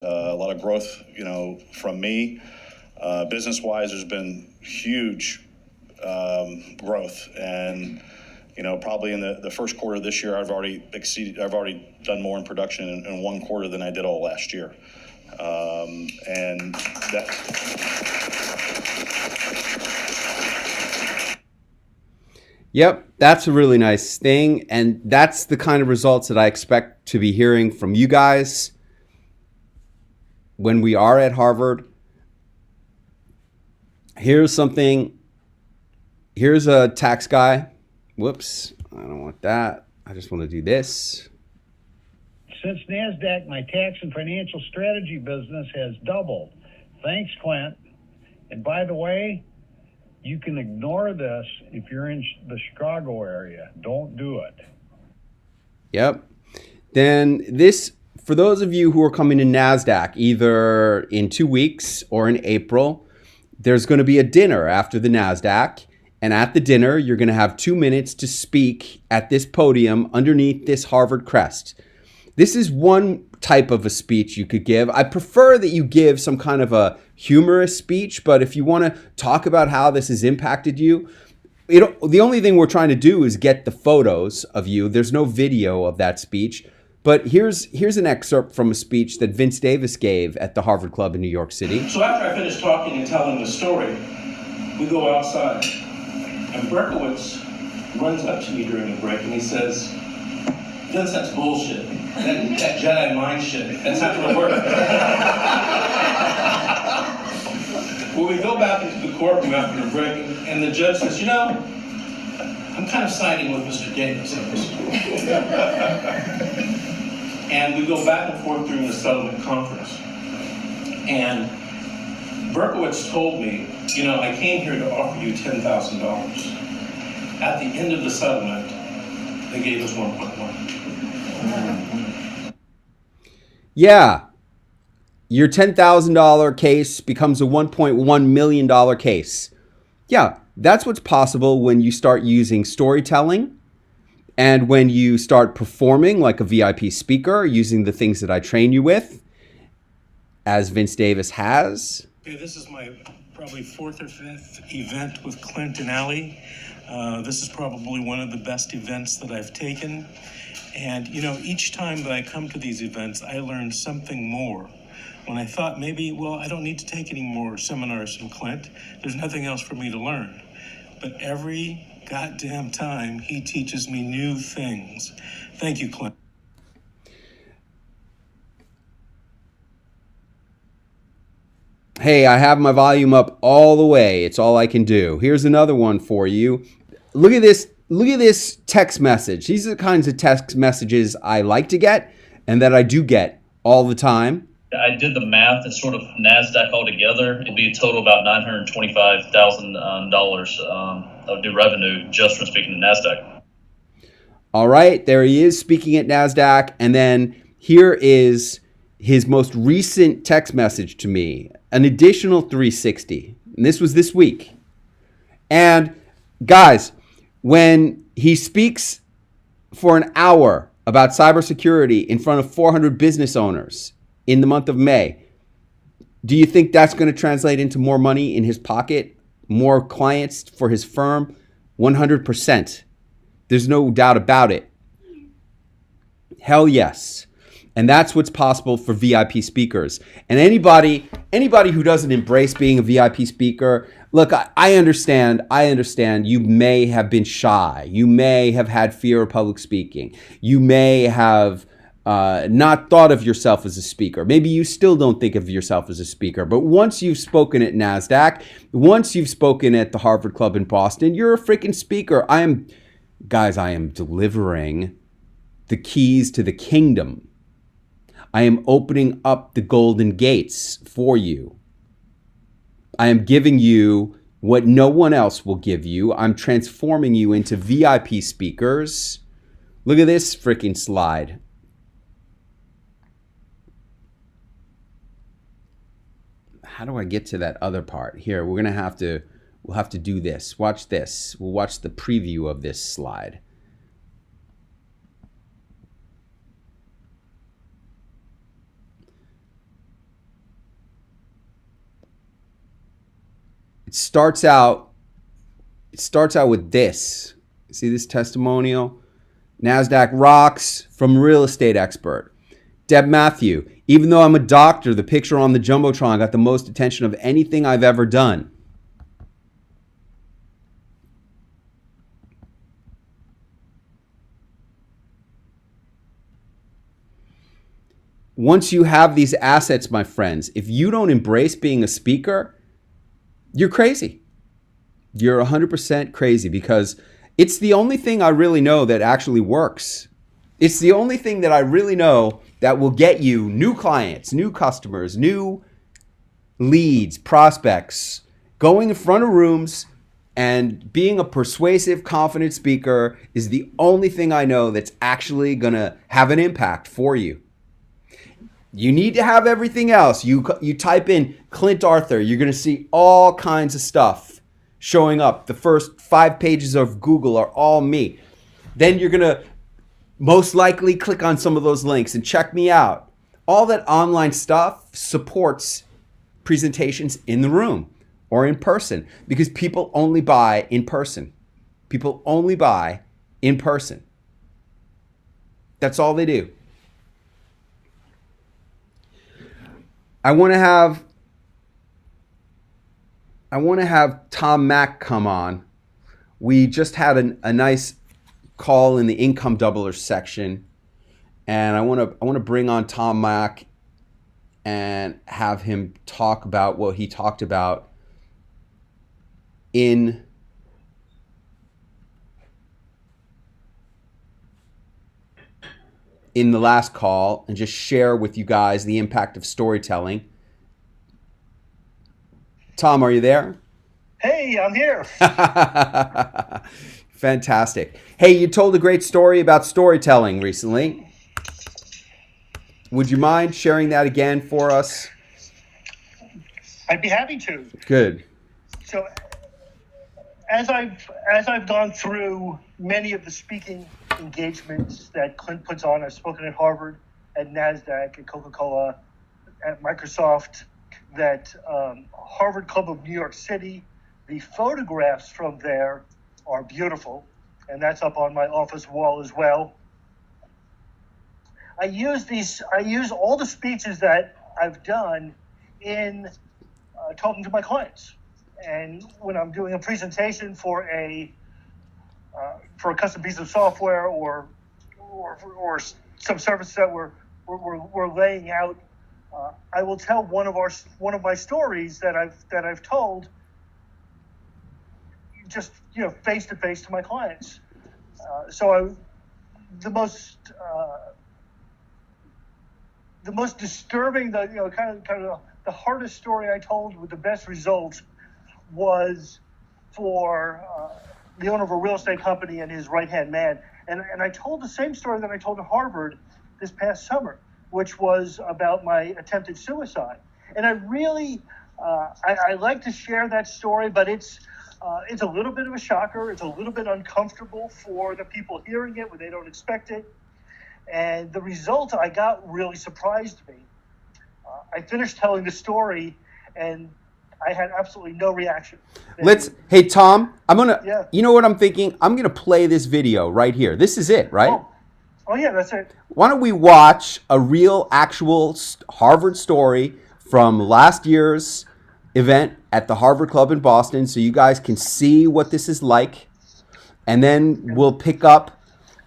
A lot of growth, from me. Business-wise, there's been huge growth, and probably in the first quarter of this year, I've already done more in production in one quarter than I did all last year, and that. Yep, that's a really nice thing. And that's the kind of results that I expect to be hearing from you guys when we are at Harvard. Here's a tax guy. Whoops, I don't want that. I just want to do this. Since NASDAQ, my tax and financial strategy business has doubled. Thanks, Clint. And by the way, you can ignore this if you're in the Chicago area. Don't do it. Yep. Then this, for those of you who are coming to NASDAQ, either in 2 weeks or in April, there's going to be a dinner after the NASDAQ. And at the dinner, you're going to have 2 minutes to speak at this podium underneath this Harvard crest. This is one type of a speech you could give. I prefer that you give some kind of a humorous speech, but if you want to talk about how this has impacted you, the only thing we're trying to do is get the photos of you. There's no video of that speech, but here's an excerpt from a speech that Vince Davis gave at the Harvard Club in New York City. So after I finish talking and telling the story, we go outside, and Berkowitz runs up to me during a break and he says, "Vince, that's bullshit. That Jedi mind shit. That's not going to work." Well, we go back into the courtroom after the break, and the judge says, "I'm kind of siding with Mr. Davis on this." And we go back and forth during the settlement conference. And Berkowitz told me, "I came here to offer you $10,000. At the end of the settlement, they gave us 1.1. Yeah, your $10,000 case becomes a $1.1 million case. Yeah, that's what's possible when you start using storytelling and when you start performing like a VIP speaker using the things that I train you with, as Vince Davis has. Okay, this is my probably fourth or fifth event with Clint and Allie. This is probably one of the best events that I've taken. And, each time that I come to these events, I learn something more. When I thought maybe, I don't need to take any more seminars from Clint. There's nothing else for me to learn. But every goddamn time, he teaches me new things. Thank you, Clint. Hey, I have my volume up all the way. It's all I can do. Here's another one for you. Look at this text message. These are the kinds of text messages I like to get and that I do get all the time. I did the math and sort of NASDAQ altogether. It'd be a total about $925,000 of new revenue just from speaking to NASDAQ. All right, there he is speaking at NASDAQ. And then here is his most recent text message to me, an additional 360. And this was this week. And guys, when he speaks for an hour about cybersecurity in front of 400 business owners in the month of May, do you think that's going to translate into more money in his pocket, more clients for his firm? 100%. There's no doubt about it. Hell yes. And that's what's possible for VIP speakers. And anybody who doesn't embrace being a VIP speaker, look, I understand you may have been shy. You may have had fear of public speaking. You may have not thought of yourself as a speaker. Maybe you still don't think of yourself as a speaker. But once you've spoken at NASDAQ, once you've spoken at the Harvard Club in Boston, you're a freaking speaker. I am delivering the keys to the kingdom. I am opening up the golden gates for you. I am giving you what no one else will give you. I'm transforming you into VIP speakers. Look at this freaking slide. How do I get to that other part? Here, we'll have to do this. Watch this. We'll watch the preview of this slide. It starts out with this. See this testimonial? NASDAQ rocks from real estate expert. Deb Matthew, even though I'm a doctor, the picture on the Jumbotron got the most attention of anything I've ever done. Once you have these assets, my friends, if you don't embrace being a speaker, you're crazy. You're 100% crazy, because it's the only thing I really know that actually works. It's the only thing that I really know that will get you new clients, new customers, new leads, prospects, going in front of rooms and being a persuasive, confident speaker is the only thing I know that's actually going to have an impact for you. You need to have everything else. You type in Clint Arthur, you're going to see all kinds of stuff showing up. The first 5 pages of Google are all me. Then you're going to most likely click on some of those links and check me out. All that online stuff supports presentations in the room or in person, because people only buy in person. People only buy in person. That's all they do. I want to have Tom Mack come on. We just had a nice call in the income doublers section, and I want to bring on Tom Mack and have him talk about what he talked about in the last call, and just share with you guys the impact of storytelling. Tom, are you there? Hey, I'm here. Fantastic. Hey, you told a great story about storytelling recently. Would you mind sharing that again for us? I'd be happy to. Good. So, as I've gone through many of the speaking engagements that Clint puts on, I've spoken at Harvard, at NASDAQ, at Coca-Cola, at Microsoft, that Harvard Club of New York City. The photographs from there are beautiful, and that's up on my office wall as well. I use all the speeches that I've done in talking to my clients, and when I'm doing a presentation for a custom piece of software or some service that we're laying out, I will tell one of my stories that I've told, just face to face to my clients. The most disturbing, kind of the hardest story I told with the best results was for the owner of a real estate company and his right-hand man. And I told the same story that I told at Harvard this past summer, which was about my attempted suicide. And I really, I like to share that story, but it's a little bit of a shocker. It's a little bit uncomfortable for the people hearing it when they don't expect it. And the result I got really surprised me. I finished telling the story, and I had absolutely no reaction. Hey, Tom, you know what I'm thinking? I'm going to play this video right here. This is it, right? Oh, yeah, that's it. Why don't we watch a real, actual Harvard story from last year's event at the Harvard Club in Boston, so you guys can see what this is like, and then we'll pick up.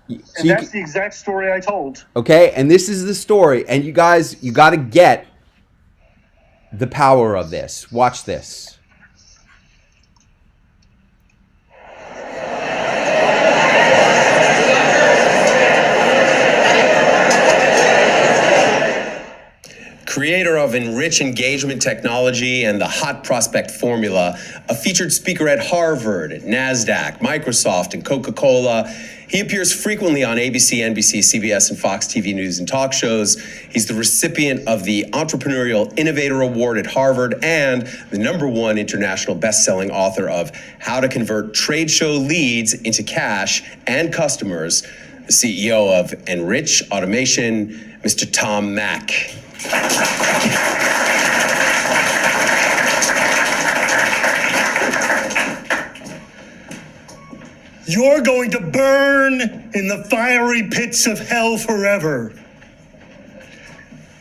And that's the exact story I told. Okay, and this is the story, and you guys, you got to get the power of this. Watch this. Creator of Enrich Engagement Technology and the Hot Prospect Formula, a featured speaker at Harvard, NASDAQ, Microsoft, and Coca-Cola. He appears frequently on ABC, NBC, CBS, and Fox TV News and talk shows. He's the recipient of the Entrepreneurial Innovator Award at Harvard and the #1 international best-selling author of How to Convert Trade Show Leads into Cash and Customers, the CEO of Enrich Automation, Mr. Tom Mack. You're going to burn in the fiery pits of hell forever.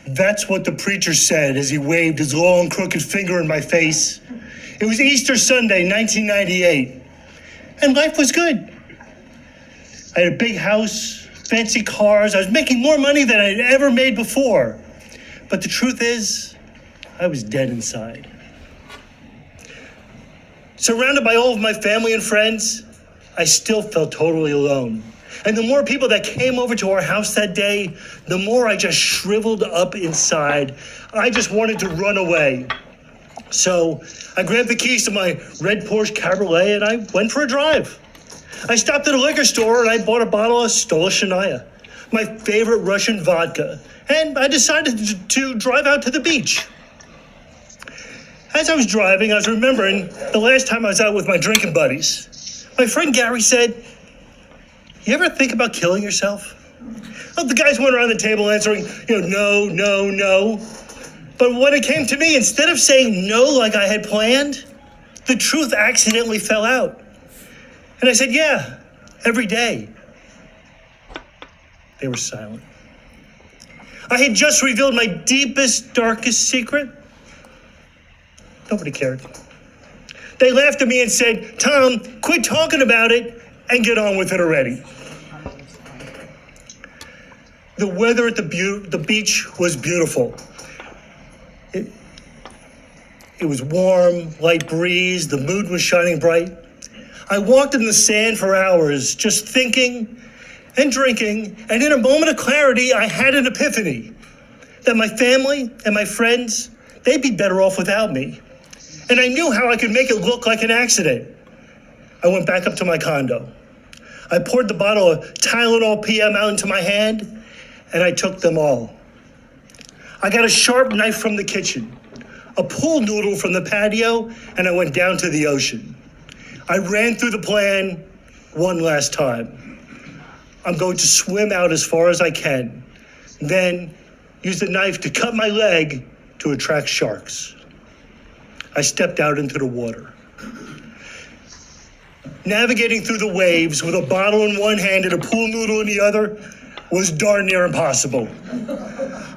That's what the preacher said as he waved his long, crooked finger in my face. It was Easter Sunday, 1998, and life was good. I had a big house, fancy cars. I was making more money than I'd ever made before. But the truth is, I was dead inside. Surrounded by all of my family and friends, I still felt totally alone. And the more people that came over to our house that day, the more I just shriveled up inside. I just wanted to run away. So I grabbed the keys to my red Porsche Cabriolet and I went for a drive. I stopped at a liquor store and I bought a bottle of Stolichnaya, my favorite Russian vodka, and I decided to drive out to the beach. As I was driving, I was remembering the last time I was out with my drinking buddies. My friend Gary said, "You ever think about killing yourself?" Well, the guys went around the table answering, no, no, no. But when it came to me, instead of saying no like I had planned, the truth accidentally fell out. And I said, "Yeah, every day." They were silent. I had just revealed my deepest, darkest secret. Nobody cared. They laughed at me and said, "Tom, quit talking about it and get on with it already." The weather at the beach was beautiful. It was warm, light breeze, the moon was shining bright. I walked in the sand for hours, just thinking and drinking, and in a moment of clarity, I had an epiphany that my family and my friends, they'd be better off without me. And I knew how I could make it look like an accident. I went back up to my condo. I poured the bottle of Tylenol PM out into my hand, and I took them all. I got a sharp knife from the kitchen, a pool noodle from the patio, and I went down to the ocean. I ran through the plan one last time. I'm going to swim out as far as I can, then use the knife to cut my leg to attract sharks. I stepped out into the water. Navigating through the waves with a bottle in one hand and a pool noodle in the other was darn near impossible.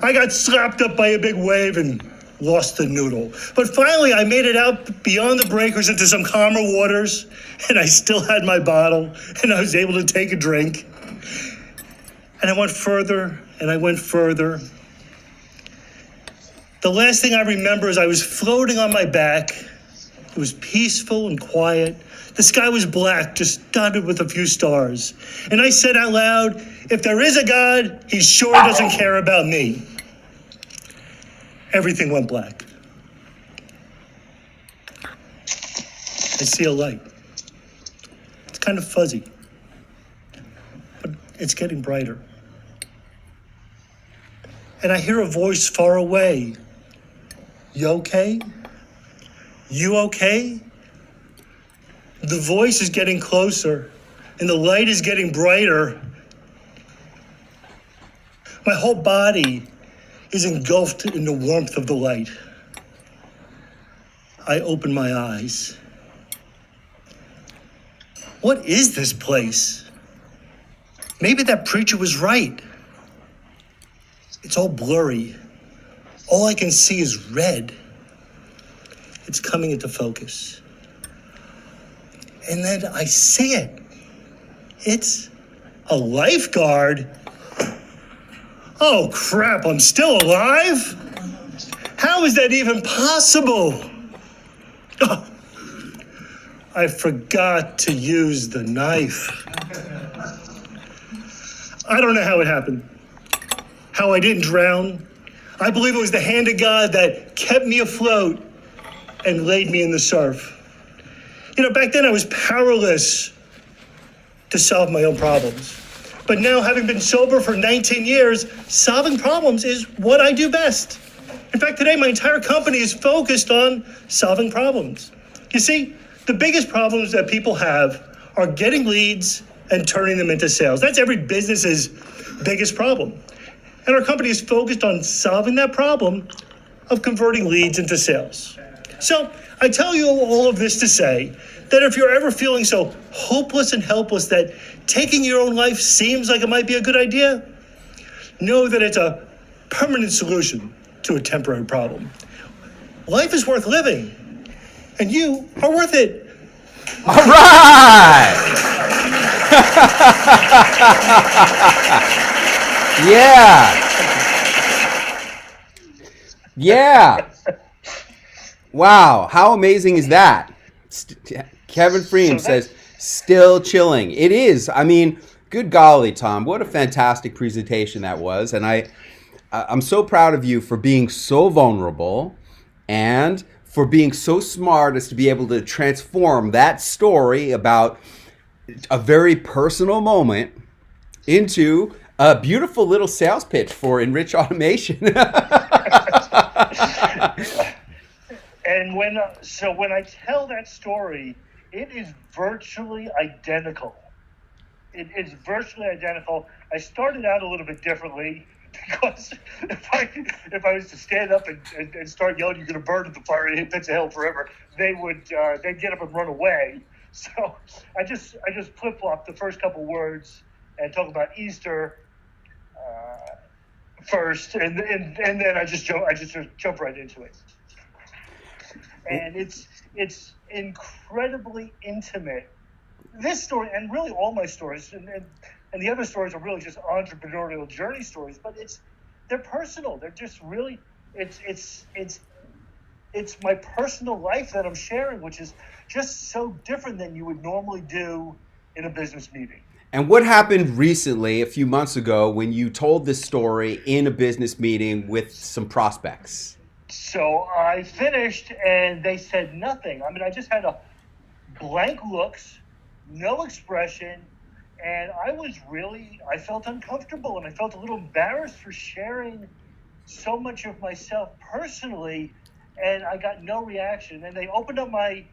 I got slapped up by a big wave and lost the noodle. But finally, I made it out beyond the breakers into some calmer waters, and I still had my bottle, and I was able to take a drink. And I went further, and I went further. The last thing I remember is I was floating on my back. It was peaceful and quiet. The sky was black, just dotted with a few stars. And I said out loud, "If there is a God, he sure doesn't care about me." Everything went black. I see a light. It's kind of fuzzy, but it's getting brighter. And I hear a voice far away. "You okay? You okay?" The voice is getting closer, and the light is getting brighter. My whole body is engulfed in the warmth of the light. I open my eyes. What is this place? Maybe that preacher was right. It's all blurry. All I can see is red. It's coming into focus. And then I see it. It's a lifeguard. Oh crap, I'm still alive? How is that even possible? Oh, I forgot to use the knife. I don't know how it happened, how I didn't drown. I believe it was the hand of God that kept me afloat and laid me in the surf. Back then I was powerless to solve my own problems. But now, having been sober for 19 years, solving problems is what I do best. In fact, today my entire company is focused on solving problems. You see, the biggest problems that people have are getting leads and turning them into sales. That's every business's biggest problem. And our company is focused on solving that problem of converting leads into sales. So I tell you all of this to say that if you're ever feeling so hopeless and helpless that taking your own life seems like it might be a good idea, know that it's a permanent solution to a temporary problem. Life is worth living, and you are worth it. All right. Yeah. Yeah. Wow. How amazing is that? Kevin Freem says, still chilling. It is. I mean, good golly, Tom. What a fantastic presentation that was. And I'm so proud of you for being so vulnerable and for being so smart as to be able to transform that story about a very personal moment into a beautiful little sales pitch for Enrich Automation. And when I tell that story, it is virtually identical. It is virtually identical. I started out a little bit differently because if I was to stand up and start yelling, "You're going to burn at the fire and hit pits of hell forever," they'd get up and run away. So I just flip flop the first couple words and talk about Easter first, and then I just jump right into it. And it's incredibly intimate. This story, and really all my stories, and the other stories are really just entrepreneurial journey stories, but they're personal. They're just really it's my personal life that I'm sharing, which is just so different than you would normally do in a business meeting. And what happened recently, a few months ago, when you told this story in a business meeting with some prospects? So I finished, and they said nothing. I mean, I just had a blank looks, no expression, and I felt uncomfortable, and I felt a little embarrassed for sharing so much of myself personally, and I got no reaction. And they opened up my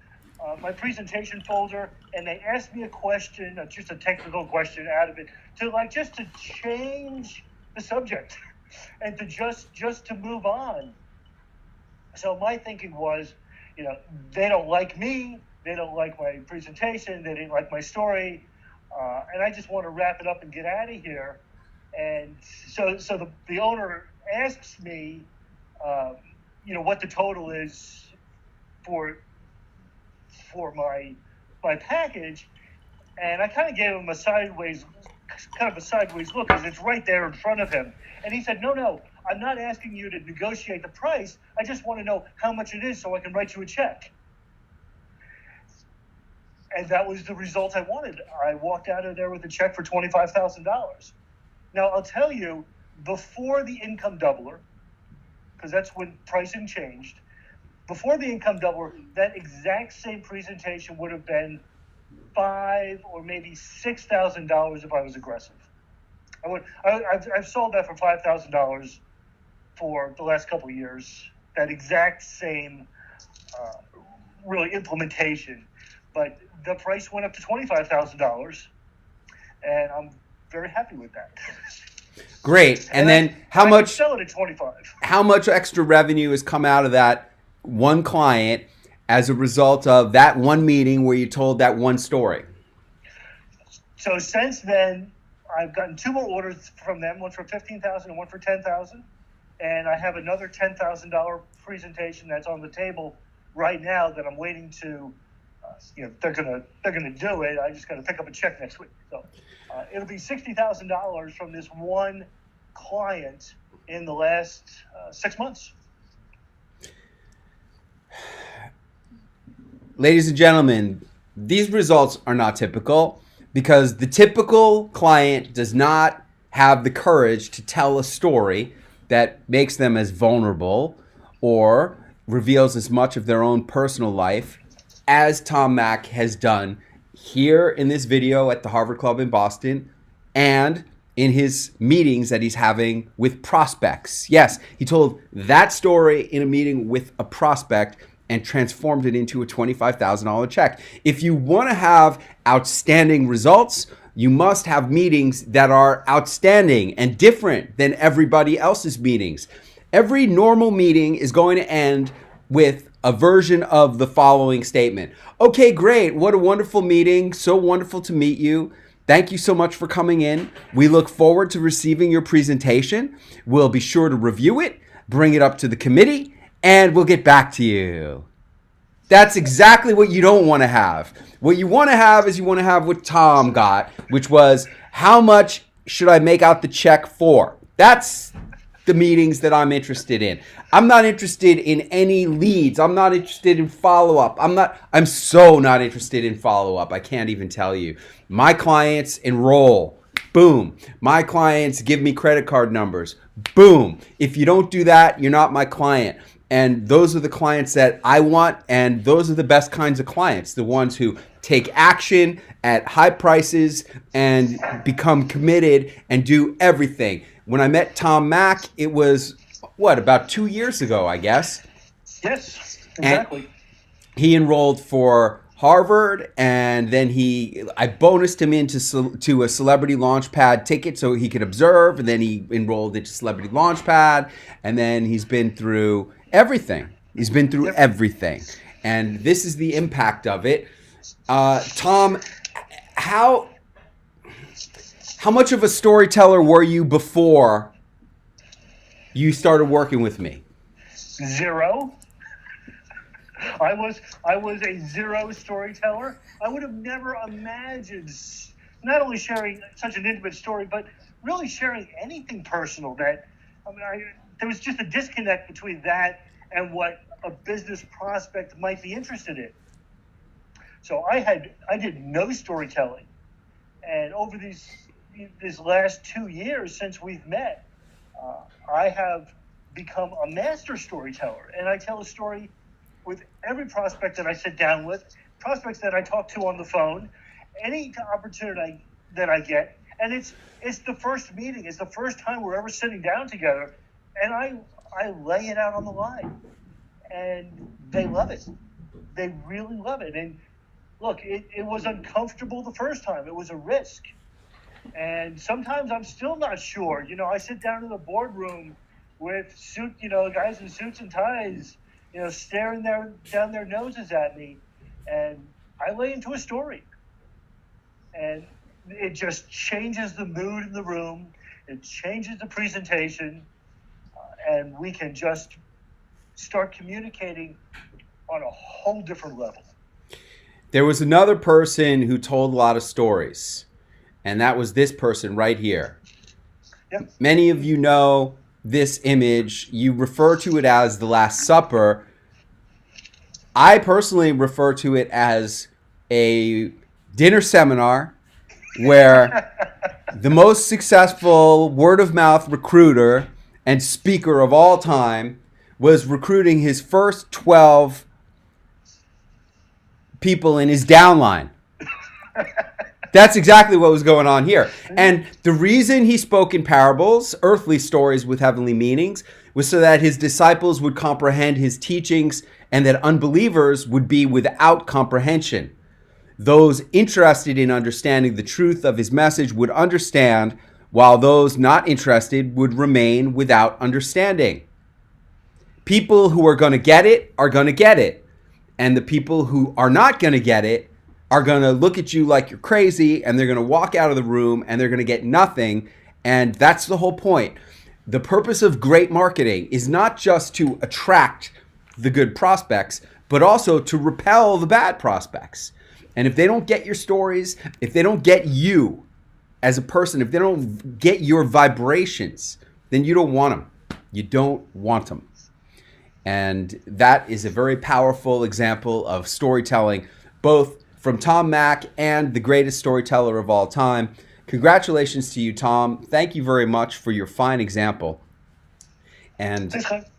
presentation folder, and they asked me a question, just a technical question out of it, just to change the subject and to just to move on. So my thinking was, they don't like me, they don't like my presentation, they didn't like my story, and I just want to wrap it up and get out of here. And so the owner asks me, what the total is for my package, and I kind of gave him a sideways look because it's right there in front of him. And he said, no, I'm not asking you to negotiate the price. I just want to know how much it is so I can write you a check. And that was the result I wanted. I walked out of there with a check for $25,000. Now, I'll tell you, before the income doubler, because that's when pricing changed, before the income doubler, that exact same presentation would have been $5,000 or maybe $6,000 if I was aggressive. I've sold that for $5,000 for the last couple of years. That exact same, really implementation, but the price went up to $25,000, and I'm very happy with that. Great. And then how much? Sell it at $25,000. How much extra revenue has come out of that one client as a result of that one meeting where you told that one story? So since then, I've gotten 2 more orders from them, one for $15,000 and one for $10,000. And I have another $10,000 presentation that's on the table right now that I'm waiting to, they're gonna do it. I just got to pick up a check next week. So it'll be $60,000 from this one client in the last 6 months. Ladies and gentlemen, these results are not typical because the typical client does not have the courage to tell a story that makes them as vulnerable or reveals as much of their own personal life as Tom Mack has done here in this video at the Harvard Club in Boston and in his meetings that he's having with prospects. Yes, he told that story in a meeting with a prospect and transformed it into a $25,000 check. If you want to have outstanding results, you must have meetings that are outstanding and different than everybody else's meetings. Every normal meeting is going to end with a version of the following statement. Okay, great. What a wonderful meeting. So wonderful to meet you. Thank you so much for coming in. We look forward to receiving your presentation. We'll be sure to review it, bring it up to the committee, and we'll get back to you. That's exactly what you don't want to have. What you want to have is you want to have what Tom got, which was, how much should I make out the check for? That's the meetings that I'm interested in. I'm not interested in any leads. I'm not interested in follow-up. I'm so not interested in follow-up. I can't even tell you. My clients enroll. Boom. My clients give me credit card numbers. Boom. If you don't do that, you're not my client. And those are the clients that I want, and those are the best kinds of clients, the ones who take action at high prices and become committed and do everything. When I met Tom Mack, it was, about 2 years ago, I guess? Yes, exactly. And he enrolled for Harvard, and then I bonused him to a Celebrity Launchpad ticket so he could observe, and then he enrolled into Celebrity Launchpad, and then he's been through everything. He's been through everything. And this is the impact of it. Tom, how much of a storyteller were you before you started working with me? Zero. I was a zero storyteller. I would have never imagined not only sharing such an intimate story, but really sharing anything personal. There was just a disconnect between that and what a business prospect might be interested in. So I did no storytelling, and over these last 2 years since we've met, I have become a master storyteller, and I tell a story with every prospect that I sit down with, prospects that I talk to on the phone, any opportunity that I get, and it's the first meeting, it's the first time we're ever sitting down together, and I lay it out on the line, and they love it. They really love it. And look, it was uncomfortable the first time. It was a risk. And sometimes I'm still not sure. I sit down in the boardroom with guys in suits and ties, staring down their noses at me, and I lay into a story. And it just changes the mood in the room. It changes the presentation, and we can just start communicating on a whole different level. There was another person who told a lot of stories, and that was this person right here. Yep. Many of you know this image. You refer to it as the Last Supper. I personally refer to it as a dinner seminar where the most successful word-of-mouth recruiter and speaker of all time was recruiting his first 12 people in his downline. That's exactly what was going on here. And the reason he spoke in parables, earthly stories with heavenly meanings, was so that his disciples would comprehend his teachings and that unbelievers would be without comprehension. Those interested in understanding the truth of his message would understand, while those not interested would remain without understanding. People who are going to get it are going to get it. And the people who are not going to get it are going to look at you like you're crazy, and they're going to walk out of the room and they're going to get nothing. And that's the whole point. The purpose of great marketing is not just to attract the good prospects, but also to repel the bad prospects. And if they don't get your stories, if they don't get you as a person, if they don't get your vibrations, then you don't want them. You don't want them. And that is a very powerful example of storytelling, both from Tom Mack and the greatest storyteller of all time. Congratulations to you, Tom. Thank you very much for your fine example. And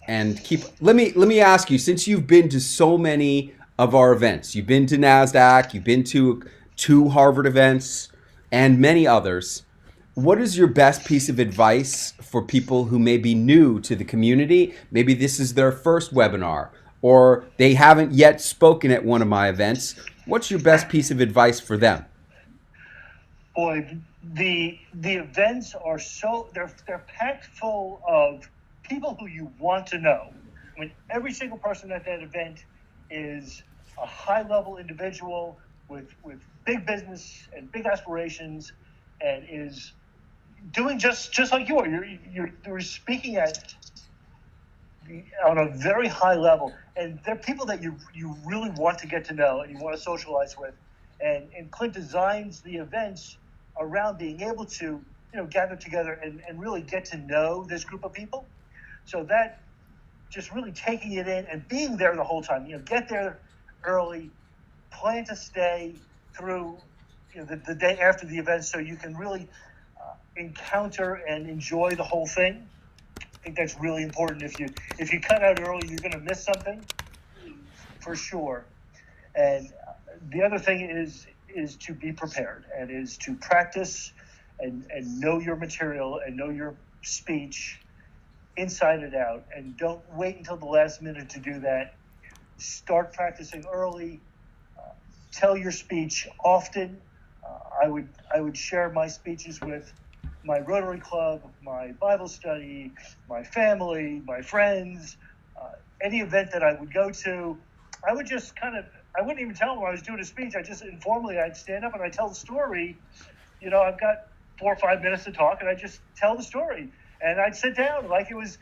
let me ask you, since you've been to so many of our events, you've been to NASDAQ, you've been to 2 Harvard events, and many others, what is your best piece of advice for people who may be new to the community? Maybe this is their first webinar, or they haven't yet spoken at one of my events. What's your best piece of advice for them? Boy, the events are they're packed full of people who you want to know. when every single person at that event is a high-level individual with big business and big aspirations, and is doing just like you are. You're speaking on a very high level, and they're people that you really want to get to know and you want to socialize with. And Clint designs the events around being able to gather together and really get to know this group of people. So that just really taking it in and being there the whole time. Get there early, plan to stay through the day after the event, so you can really encounter and enjoy the whole thing. I think that's really important. If you cut out early, you're going to miss something for sure. And the other thing is to be prepared, and is to practice and know your material and know your speech inside and out, and don't wait until the last minute to do that. Start practicing early. Tell your speech often. I would share my speeches with my Rotary Club, my Bible study, my family, my friends. Any event that I would go to, I would just I wouldn't even tell them I was doing a speech. I just informally, I'd stand up and I'd tell the story. I've got 4 or 5 minutes to talk, and I just tell the story. And I'd sit down like it was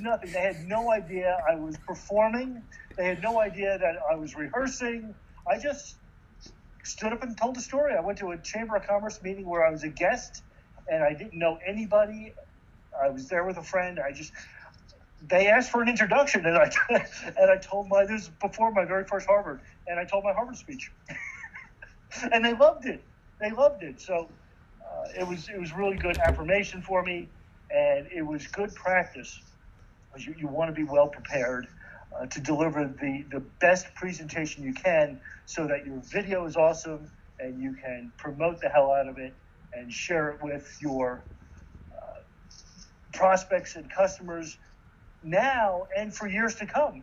nothing. They had no idea I was performing. They had no idea that I was rehearsing. I just stood up and told the story. I went to a Chamber of Commerce meeting where I was a guest, and I didn't know anybody. I was there with a friend. They asked for an introduction, and I told this was before my very first Harvard, and I told my Harvard speech, and they loved it. So it was really good affirmation for me, and it was good practice, because you want to be well prepared to deliver the best presentation you can, so that your video is awesome and you can promote the hell out of it and share it with your prospects and customers now and for years to come.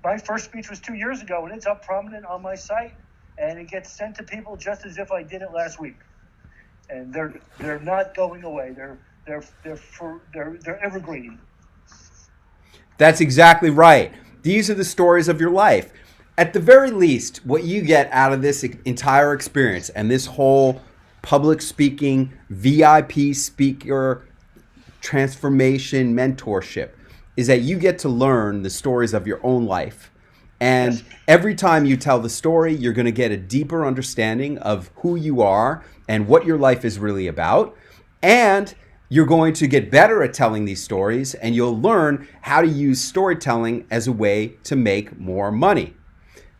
My first speech was 2 years ago, and it's up prominent on my site, and it gets sent to people just as if I did it last week. And they're not going away. They're evergreen. That's exactly right. These are the stories of your life. At the very least, what you get out of this entire experience and this whole public speaking, VIP speaker transformation mentorship is that you get to learn the stories of your own life. And every time you tell the story, you're going to get a deeper understanding of who you are and what your life is really about. And you're going to get better at telling these stories, and you'll learn how to use storytelling as a way to make more money.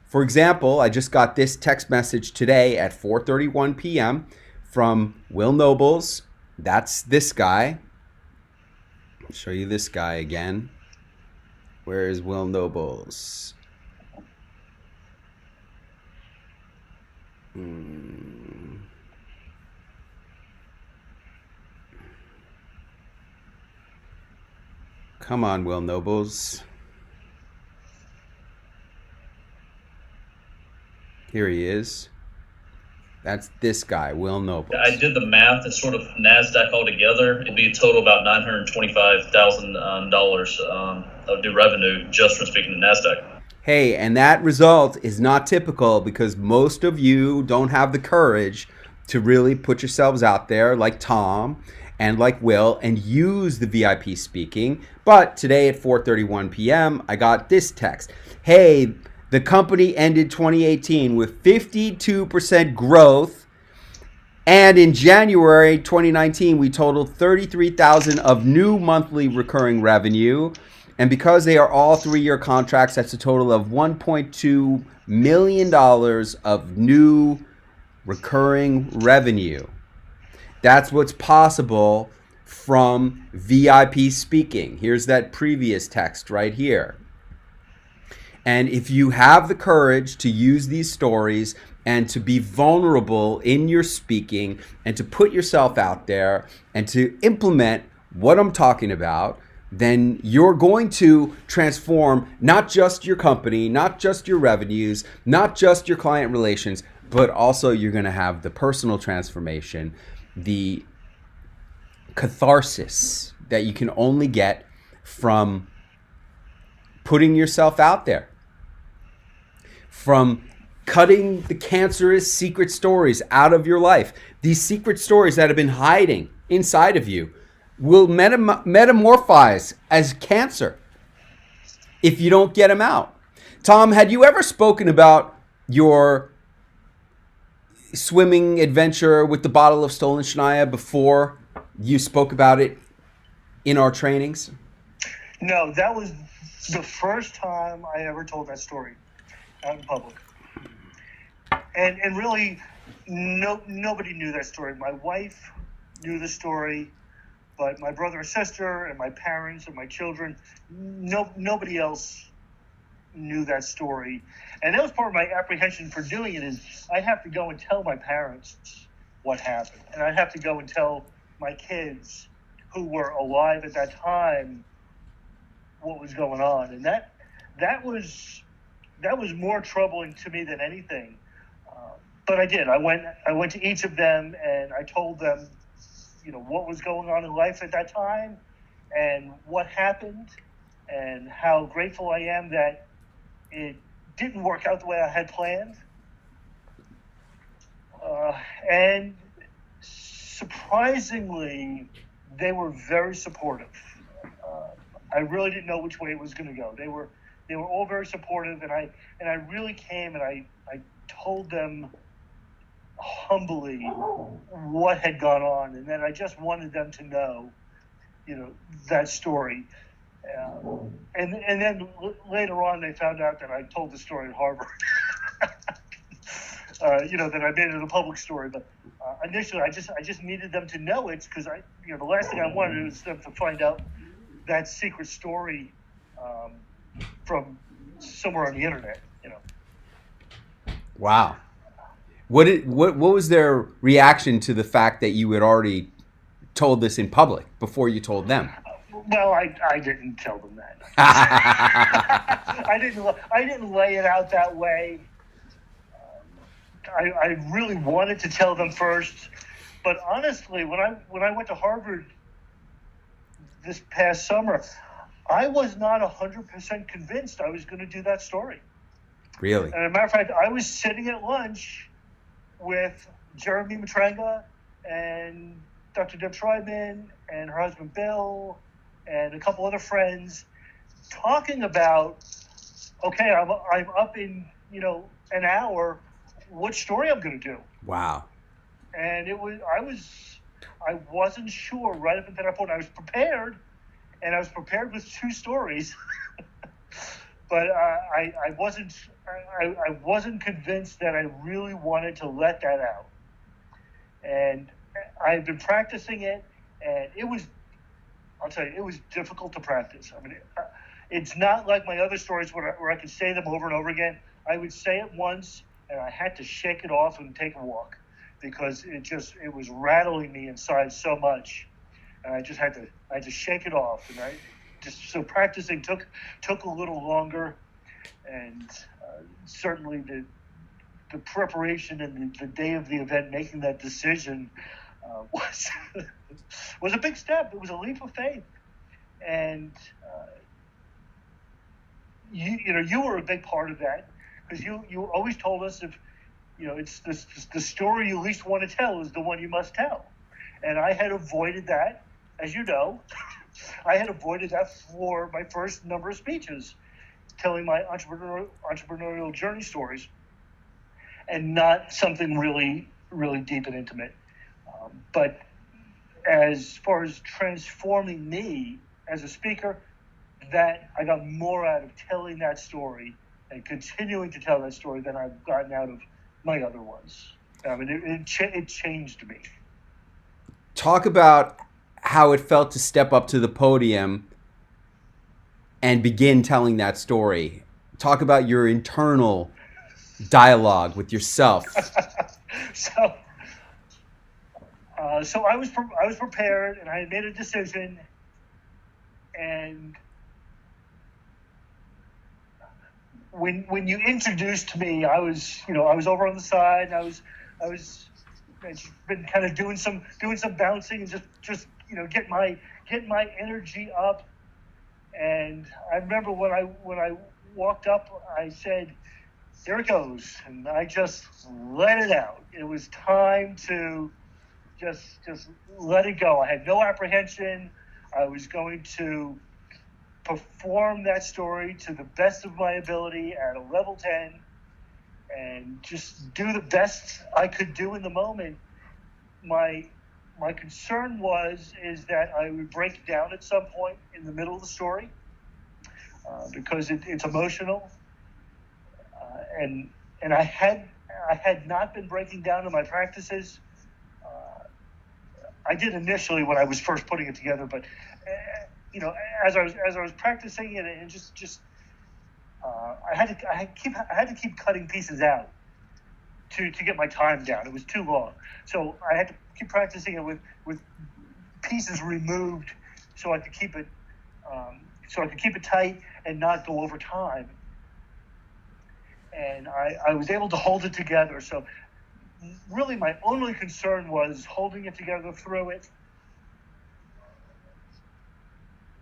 For example, I just got this text message today at 4:31 p.m. from Will Nobles. That's this guy. I'll show you this guy again. Where is Will Nobles? Come on, Will Nobles. Here he is. That's this guy, Will Nobles. I did the math. It's sort of NASDAQ altogether. It'd be a total about $925,000 of new revenue just from speaking to NASDAQ. Hey, and that result is not typical, because most of you don't have the courage to really put yourselves out there like Tom and like Will and use the VIP speaking. But today at 4:31 p.m., I got this text. Hey, the company ended 2018 with 52% growth. And in January 2019, we totaled $33,000 of new monthly recurring revenue. And because they are all 3-year contracts, that's a total of $1.2 million of new recurring revenue. That's what's possible from VIP speaking. Here's that previous text right here. And if you have the courage to use these stories and to be vulnerable in your speaking and to put yourself out there and to implement what I'm talking about, then you're going to transform not just your company, not just your revenues, not just your client relations, but also you're going to have the personal transformation, the catharsis that you can only get from putting yourself out there, from cutting the cancerous secret stories out of your life. These secret stories that have been hiding inside of you will metamorphose as cancer if you don't get them out. Tom, had you ever spoken about your swimming adventure with the bottle of stolen Shania before you spoke about it in our trainings? No, that was the first time I ever told that story out in public. And really, nobody knew that story. My wife knew the story, but my brother and sister and my parents and my children, nobody else knew that story. And that was part of my apprehension for doing it, is I have to go and tell my parents what happened. And I have to go and tell my kids who were alive at that time what was going on. And that was more troubling to me than anything. But I did. I went to each of them and I told them, what was going on in life at that time and what happened and how grateful I am that it didn't work out the way I had planned. And surprisingly, they were very supportive. I really didn't know which way it was going to go. They were all very supportive, and I really came and I told them humbly what had gone on, and then I just wanted them to know, that story. And then later on, they found out that I told the story at Harvard. That I made it a public story. But initially, I just needed them to know it, because the last thing I wanted was them to find out that secret story from somewhere on the internet. Wow. What was their reaction to the fact that you had already told this in public before you told them? Well, I didn't tell them that. I didn't lay it out that way. I really wanted to tell them first, but honestly, when I went to Harvard this past summer, I was not 100% convinced I was going to do that story. Really? And as a matter of fact, I was sitting at lunch with Jeremy Matranga and Dr. Deb Schreiman and her husband Bill and a couple other friends, talking about, okay, I'm up in an hour, what story I'm going to do. Wow. And I wasn't sure right up until that point. I was prepared, and I was prepared with two stories, but I wasn't convinced that I really wanted to let that out. And I've been practicing it, and I'll tell you, it was difficult to practice. I mean, it's not like my other stories where I could say them over and over again. I would say it once, and I had to shake it off and take a walk, because it was rattling me inside so much, and I had to shake it off. And so practicing took a little longer, and certainly the preparation and the day of the event, making that decision was a big step. It was a leap of faith, and you were a big part of that, because you always told us, if it's the story you least want to tell is the one you must tell, and I had avoided that, as you know. I had avoided that for my first number of speeches, telling my entrepreneurial journey stories, and not something really, really deep and intimate. But as far as transforming me as a speaker, that I got more out of telling that story and continuing to tell that story than I've gotten out of my other ones. I mean, it changed me. Talk about how it felt to step up to the podium and begin telling that story. Talk about your internal dialogue with yourself. So I was prepared, and I had made a decision, and when you introduced me, I was over on the side, and I'd been kind of doing some bouncing and just get my energy up, And I remember when I walked up, I said, "Here it goes," and I just let it out. It was time to just let it go. I had no apprehension. I was going to perform that story to the best of my ability at a level 10 and just do the best I could do in the moment. My concern is that I would break down at some point in the middle of the story because it's emotional, and I had not been breaking down in my practices. I did initially when I was first putting it together, but as I was practicing it, and I had to keep cutting pieces out to get my time down. It was too long, so I had to keep practicing it with pieces removed, so I could keep it tight and not go over time. And I was able to hold it together. So really, my only concern was holding it together through it.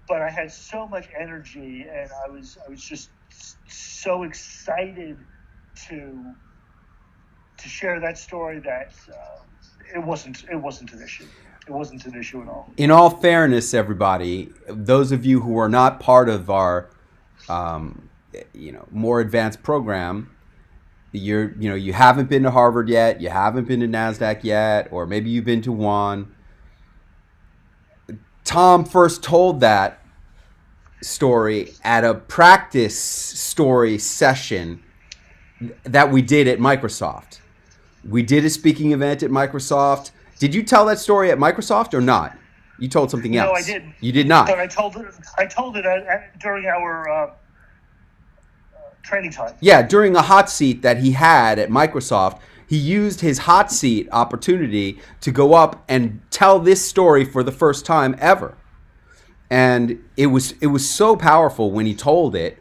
But I had so much energy, and I was just so excited to share that story that it wasn't an issue. It wasn't an issue at all. In all fairness, everybody, those of you who are not part of our more advanced program, you haven't been to Harvard yet, you haven't been to NASDAQ yet, or maybe you've been to one. Tom first told that story at a practice story session that we did at Microsoft. We did a speaking event at Microsoft. Did you tell that story at Microsoft or not? You told something else. No, I didn't. You did not. But I told it during our training time. Yeah, during a hot seat that he had at Microsoft, he used his hot seat opportunity to go up and tell this story for the first time ever. And it was so powerful when he told it,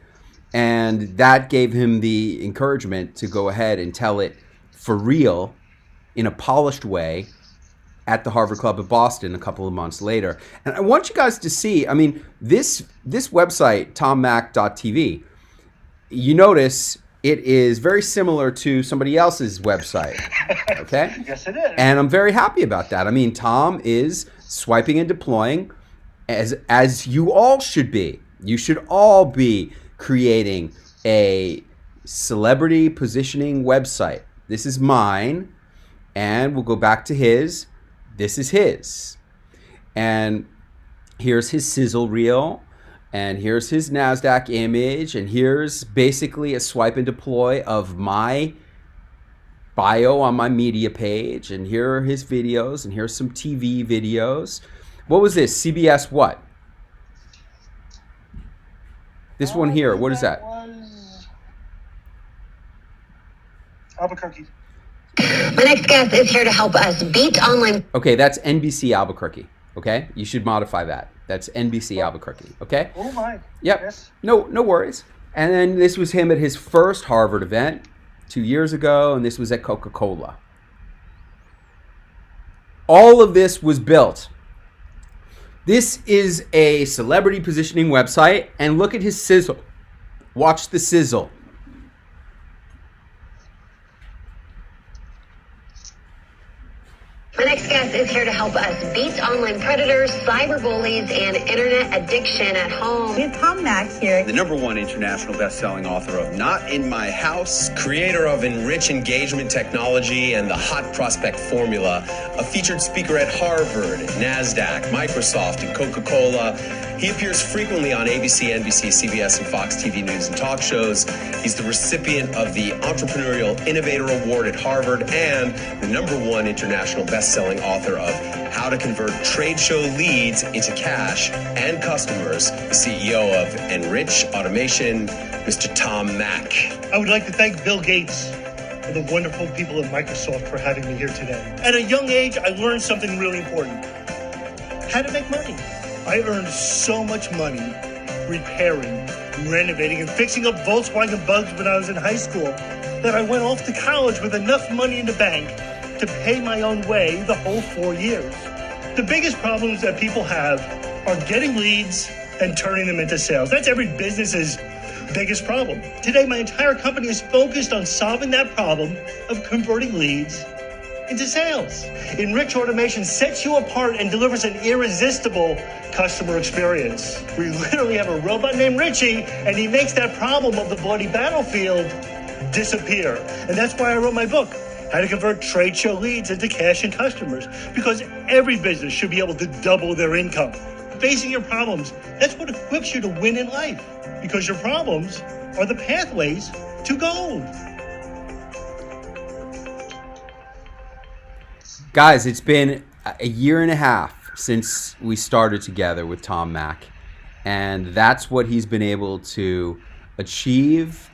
and that gave him the encouragement to go ahead and tell it for real in a polished way at the Harvard Club of Boston a couple of months later. And I want you guys to see, I mean, this website, tommac.tv, you notice it is very similar to somebody else's website, okay? Yes, it is. And I'm very happy about that. I mean, Tom is swiping and deploying as you all should be. You should all be creating a celebrity positioning website. This is mine, and we'll go back to his. This is his. And here's his sizzle reel, and here's his NASDAQ image, and here's basically a swipe and deploy of my bio on my media page, and here are his videos, and here's some TV videos. What was this? CBS what? This one here, what is that? Was Albuquerque. My next guest is here to help us beat online. Okay, that's NBC Albuquerque. Okay, you should modify that. That's NBC Albuquerque. Okay. Oh my. Yep. Yes. No worries. And then this was him at his first Harvard event 2 years ago, and this was at Coca-Cola. All of this was built. This is a celebrity positioning website, and look at his sizzle. Watch the sizzle. My next guest is here to help us beat online predators, cyberbullies, and internet addiction at home. We have Tom Mack here. The #1 international best-selling author of Not in My House, creator of Enrich Engagement Technology and the Hot Prospect Formula, a featured speaker at Harvard, NASDAQ, Microsoft, and Coca-Cola. He appears frequently on ABC, NBC, CBS, and Fox TV News and talk shows. He's the recipient of the Entrepreneurial Innovator Award at Harvard and the #1 international best-selling author of How to Convert Trade Show Leads into Cash and Customers, the CEO of Enrich Automation, Mr. Tom Mack. I would like to thank Bill Gates and the wonderful people at Microsoft for having me here today. At a young age, I learned something really important: how to make money. I earned so much money repairing, renovating, and fixing up Volkswagen Bugs when I was in high school that I went off to college with enough money in the bank to pay my own way the whole 4 years. The biggest problems that people have are getting leads and turning them into sales. That's every business's biggest problem. Today, my entire company is focused on solving that problem of converting leads into sales. Enrich Automation sets you apart and delivers an irresistible customer experience. We literally have a robot named Richie, and he makes that problem of the bloody battlefield disappear. And that's why I wrote my book, How to Convert Trade Show Leads into Cash and Customers, because every business should be able to double their income. Facing your problems, that's what equips you to win in life, because your problems are the pathways to gold. Guys, it's been a year and a half since we started together with Tom Mack, and that's what he's been able to achieve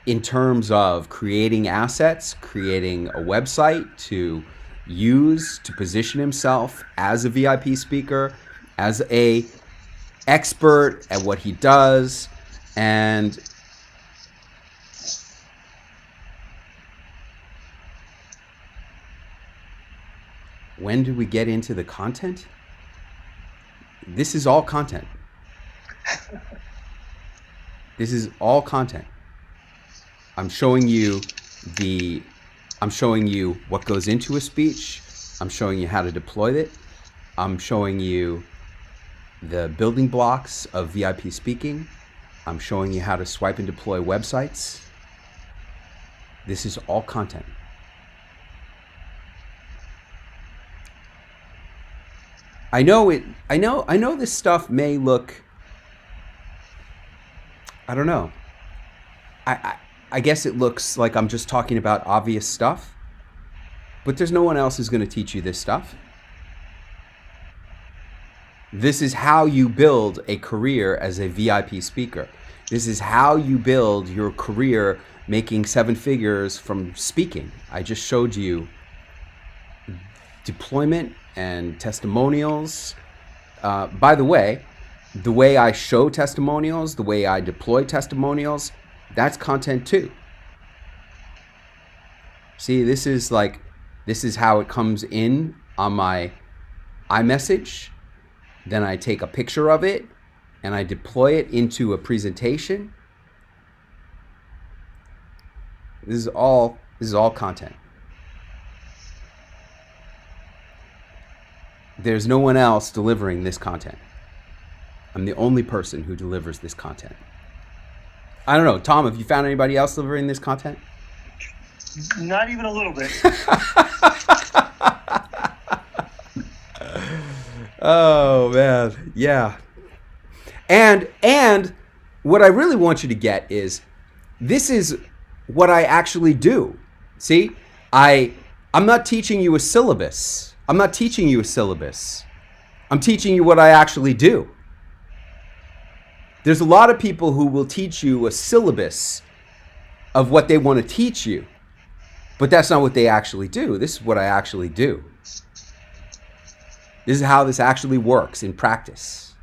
in terms of creating assets, creating a website to use to position himself as a VIP speaker, as a expert at what he does. And when do we get into the content? This is all content. This is all content. I'm showing you what goes into a speech. I'm showing you how to deploy it. I'm showing you the building blocks of VIP speaking. I'm showing you how to swipe and deploy websites. This is all content. I know this stuff may look, I don't know. I guess it looks like I'm just talking about obvious stuff, but there's no one else who's going to teach you this stuff. This is how you build a career as a VIP speaker. This is how you build your career making 7 figures from speaking. I just showed you deployment and testimonials. By the way I show testimonials, the way I deploy testimonials, that's content too. See, this is how it comes in on my iMessage. Then I take a picture of it and I deploy it into a presentation. This is all content. There's no one else delivering this content. I'm the only person who delivers this content. I don't know, Tom, have you found anybody else delivering this content? Not even a little bit. Oh man, yeah. And what I really want you to get is, this is what I actually do. See, I'm not teaching you a syllabus. I'm teaching you what I actually do. There's a lot of people who will teach you a syllabus of what they want to teach you, but that's not what they actually do. This is what I actually do. This is how this actually works in practice.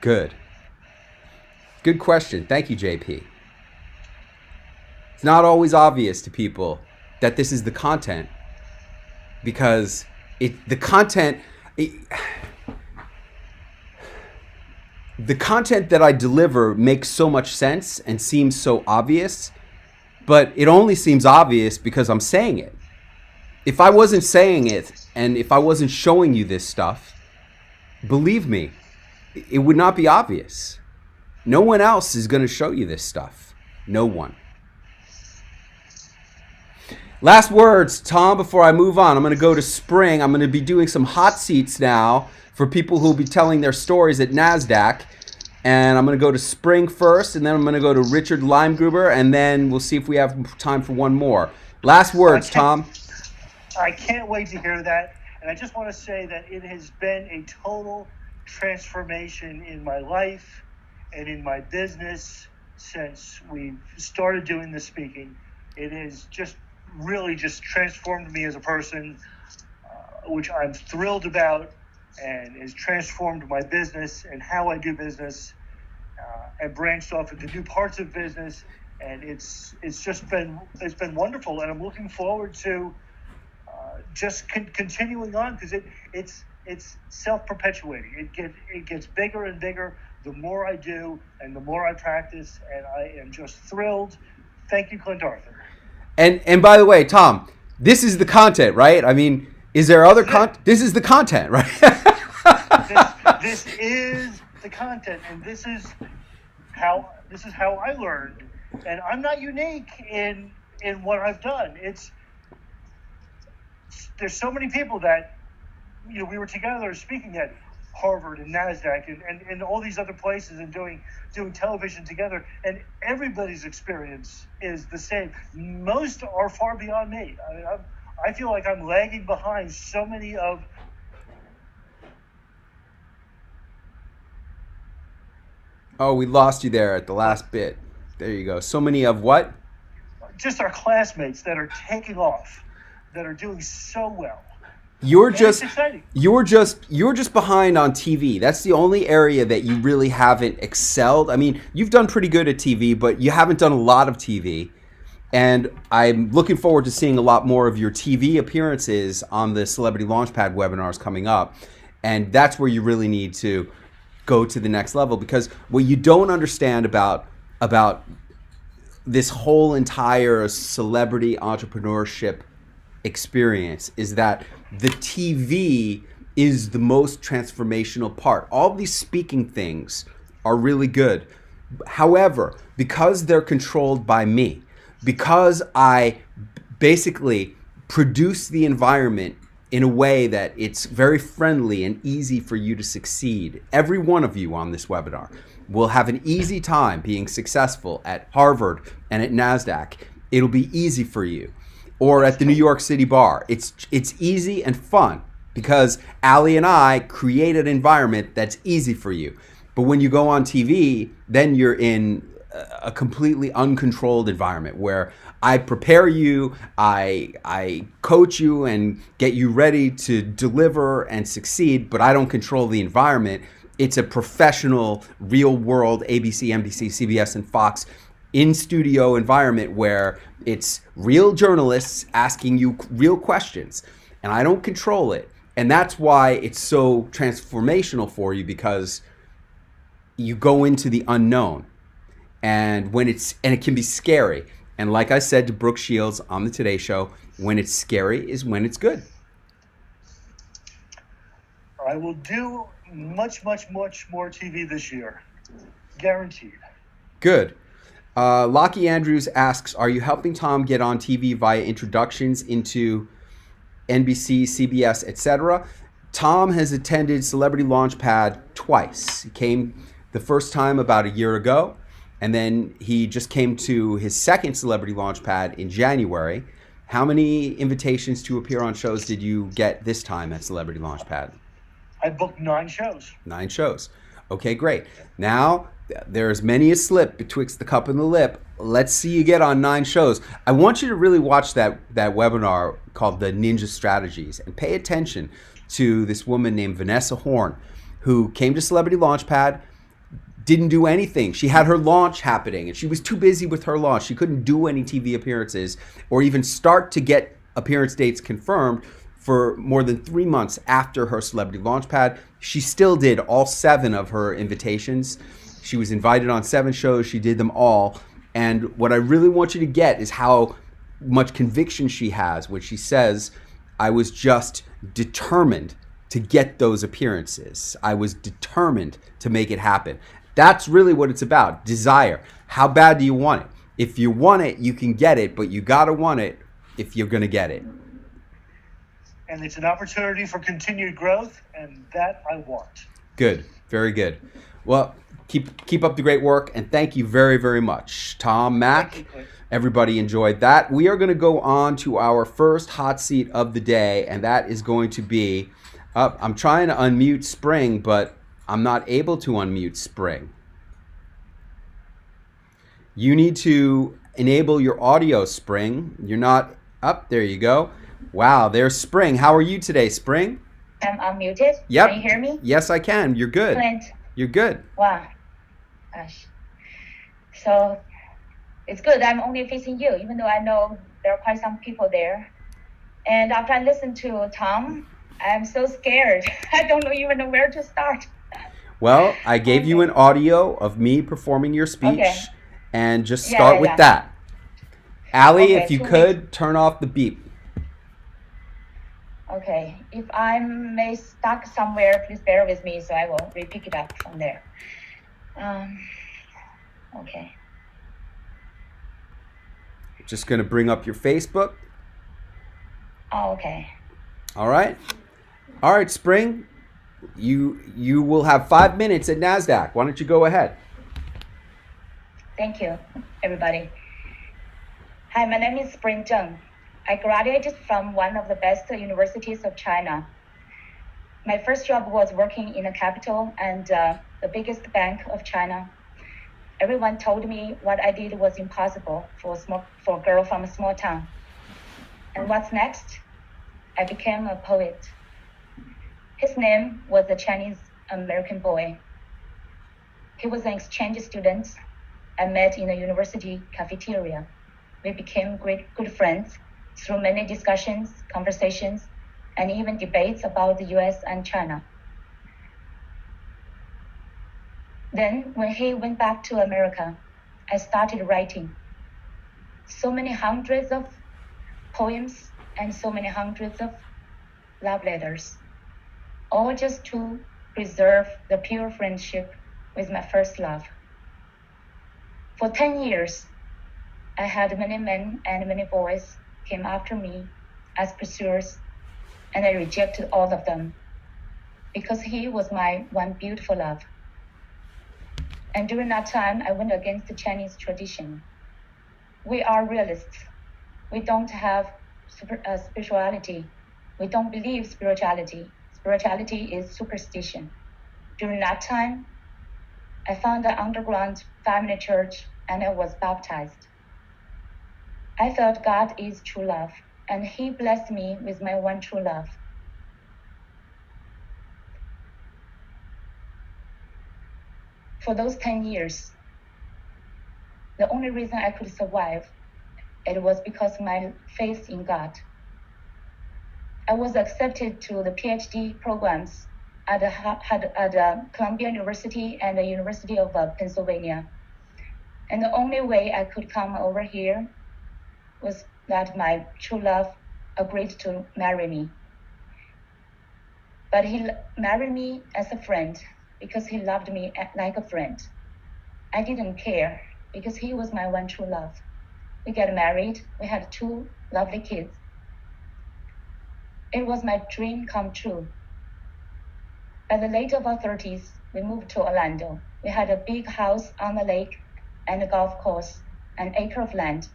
Good question. Thank you, JP. It's not always obvious to people that this is the content, because the content that I deliver makes so much sense and seems so obvious, but it only seems obvious because I'm saying it. If I wasn't saying it, and if I wasn't showing you this stuff, believe me, it would not be obvious. No one else is going to show you this stuff. No one. Last words, Tom, before I move on. I'm going to go to Spring. I'm going to be doing some hot seats now for people who will be telling their stories at NASDAQ. And I'm going to go to Spring first, and then I'm going to go to Richard Limegruber, and then we'll see if we have time for one more. Last words, Tom. I can't wait to hear that. And I just want to say that it has been a total transformation in my life and in my business since we started doing the speaking. It has just really just transformed me as a person, which I'm thrilled about, and has transformed my business and how I do business, and branched off into new parts of business. And it's been wonderful, and I'm looking forward to just continuing on, because it's self-perpetuating. It gets bigger and bigger the more I do and the more I practice, and I am just thrilled. Thank you, Clint Arthur. And by the way, Tom, this is the content, right? I mean, is there other content? This is the content, right? This is the content, and this is how I learned. And I'm not unique in what I've done. There's so many people that, we were together speaking at Harvard and NASDAQ and all these other places and doing television together, and everybody's experience is the same. Most are far beyond me. I mean, I feel like I'm lagging behind so many of. Oh, we lost you there at the last bit. There you go. So many of what? Just our classmates that are taking off, that are doing so well. You're And just it's exciting. you're just behind on TV. That's the only area that you really haven't excelled. I mean, you've done pretty good at TV, but you haven't done a lot of TV. And I'm looking forward to seeing a lot more of your TV appearances on the Celebrity Launchpad webinars coming up. And that's where you really need to go to the next level, because what you don't understand about this whole entire celebrity entrepreneurship experience is that the TV is the most transformational part. All these speaking things are really good. However, because they're controlled by me, because I basically produce the environment in a way that it's very friendly and easy for you to succeed, every one of you on this webinar will have an easy time being successful at Harvard and at NASDAQ. It'll be easy for you. Or at the New York City bar. It's easy and fun because Ali and I create an environment that's easy for you. But when you go on TV, then you're in a completely uncontrolled environment where I prepare you, I coach you and get you ready to deliver and succeed, but I don't control the environment. It's a professional, real world ABC, NBC, CBS, and Fox in-studio environment where it's real journalists asking you real questions, and I don't control it. And that's why it's so transformational for you, because you go into the unknown, and it can be scary. And like I said to Brooke Shields on the Today Show, when it's scary is when it's good. I will do much, much, much more TV this year. Guaranteed. Good. Lockie Andrews asks, are you helping Tom get on TV via introductions into NBC, CBS, etc.? Tom has attended Celebrity Launchpad twice. He came the first time about a year ago, and then he just came to his second Celebrity Launchpad in January. How many invitations to appear on shows did you get this time at Celebrity Launchpad? I booked 9 shows. 9 shows. Okay, great. Now, there's many a slip betwixt the cup and the lip. Let's see you get on 9 shows. I want you to really watch that webinar called The Ninja Strategies and pay attention to this woman named Vanessa Horn, who came to Celebrity Launchpad, didn't do anything. She had her launch happening and she was too busy with her launch. She couldn't do any TV appearances or even start to get appearance dates confirmed for more than 3 months after her Celebrity Launchpad. She still did all 7 of her invitations. She was invited on 7 shows. She did them all. And what I really want you to get is how much conviction she has when she says, I was just determined to get those appearances. I was determined to make it happen. That's really what it's about. Desire. How bad do you want it? If you want it, you can get it, but you got to want it if you're going to get it. And it's an opportunity for continued growth, and that I want. Good. Very good. Well, keep up the great work, and thank you very, very much. Tom, Mac, everybody enjoyed that. We are going to go on to our first hot seat of the day, and that is going to be, I'm trying to unmute Spring, but I'm not able to unmute Spring. You need to enable your audio, Spring. You're not up. There you go. Wow, there's Spring. How are you today, Spring? I'm unmuted. Yep. Can you hear me? Yes, I can. You're good. Clint. You're good. Wow. Gosh. So it's good I'm only facing you, even though I know there are quite some people there. And after I listened to Tom, I'm so scared. I don't even know where to start. Well, I gave you Okay. an audio of me performing your speech, Okay. and just Yeah, start yeah, with yeah. that. Allie, Okay, if you 2 weeks. could, turn off the beep. Okay. If I may stuck somewhere, please bear with me, so I will repick it up from there. Okay. Just going to bring up your Facebook. Oh, okay. All right. All right, Spring. You will have 5 minutes at NASDAQ. Why don't you go ahead? Thank you, everybody. Hi, my name is Spring Zheng. I graduated from one of the best universities of China. My first job was working in the capital and the biggest bank of China. Everyone told me what I did was impossible for a girl from a small town. And what's next? I became a poet. His name was a Chinese American boy. He was an exchange student I met in a university cafeteria. We became good friends through many discussions, conversations, and even debates about the US and China. Then, when he went back to America, I started writing. So many hundreds of poems and so many hundreds of love letters, all just to preserve the pure friendship with my first love. For 10 years, I had many men and many boys came after me as pursuers, and I rejected all of them because he was my one beautiful love. And during that time, I went against the Chinese tradition. We are realists. We don't have spirituality. We don't believe spirituality. Spirituality is superstition. During that time, I found an underground family church and I was baptized. I felt God is true love, and He blessed me with my one true love. For those 10 years, the only reason I could survive, it was because of my faith in God. I was accepted to the PhD programs at Columbia University and the University of Pennsylvania. And the only way I could come over here was that my true love agreed to marry me. But he married me as a friend because he loved me like a friend. I didn't care because he was my one true love. We got married. We had 2 lovely kids. It was my dream come true. By the late of our 30s, we moved to Orlando. We had a big house on the lake and a golf course, an acre of land.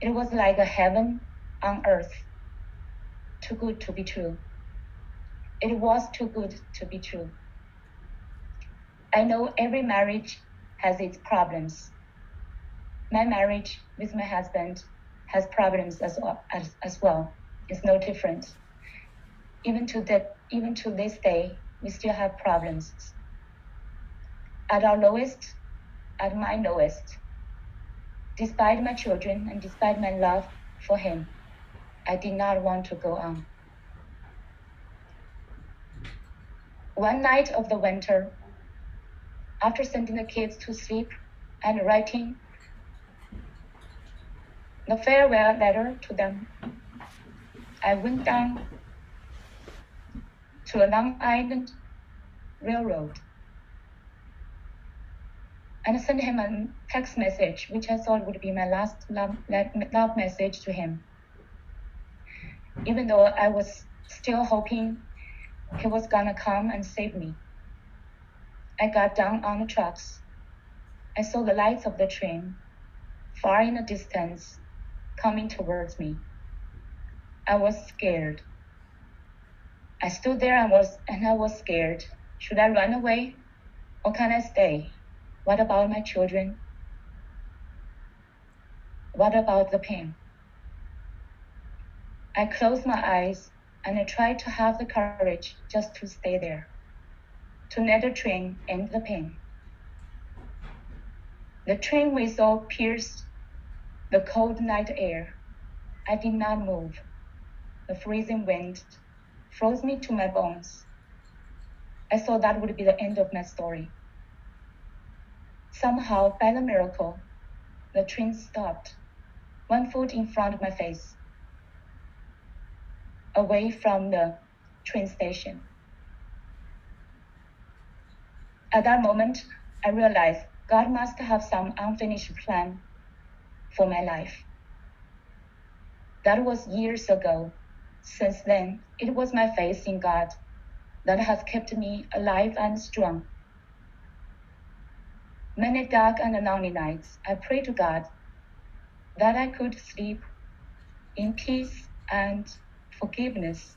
It was like a heaven on earth. Too good to be true. It was too good to be true. I know every marriage has its problems. My marriage with my husband has problems as well. It's no different. Even to this day, we still have problems. At our lowest, at my lowest, despite my children and despite my love for him, I did not want to go on. One night of the winter, after sending the kids to sleep and writing the farewell letter to them, I went down to a Long Island Railroad and sent him a text message, which I thought would be my last love message to him. Even though I was still hoping he was gonna come and save me. I got down on the tracks. I saw the lights of the train, far in the distance, coming towards me. I was scared. I stood there and I was scared. Should I run away or can I stay? What about my children? What about the pain? I closed my eyes and I tried to have the courage just to stay there, to let the train end the pain. The train whistle pierced the cold night air. I did not move. The freezing wind froze me to my bones. I thought that would be the end of my story. Somehow, by a miracle, the train stopped, 1 foot in front of my face, away from the train station. At that moment, I realized God must have some unfinished plan for my life. That was years ago. Since then, it was my faith in God that has kept me alive and strong. Many dark and lonely nights, I prayed to God that I could sleep in peace and forgiveness.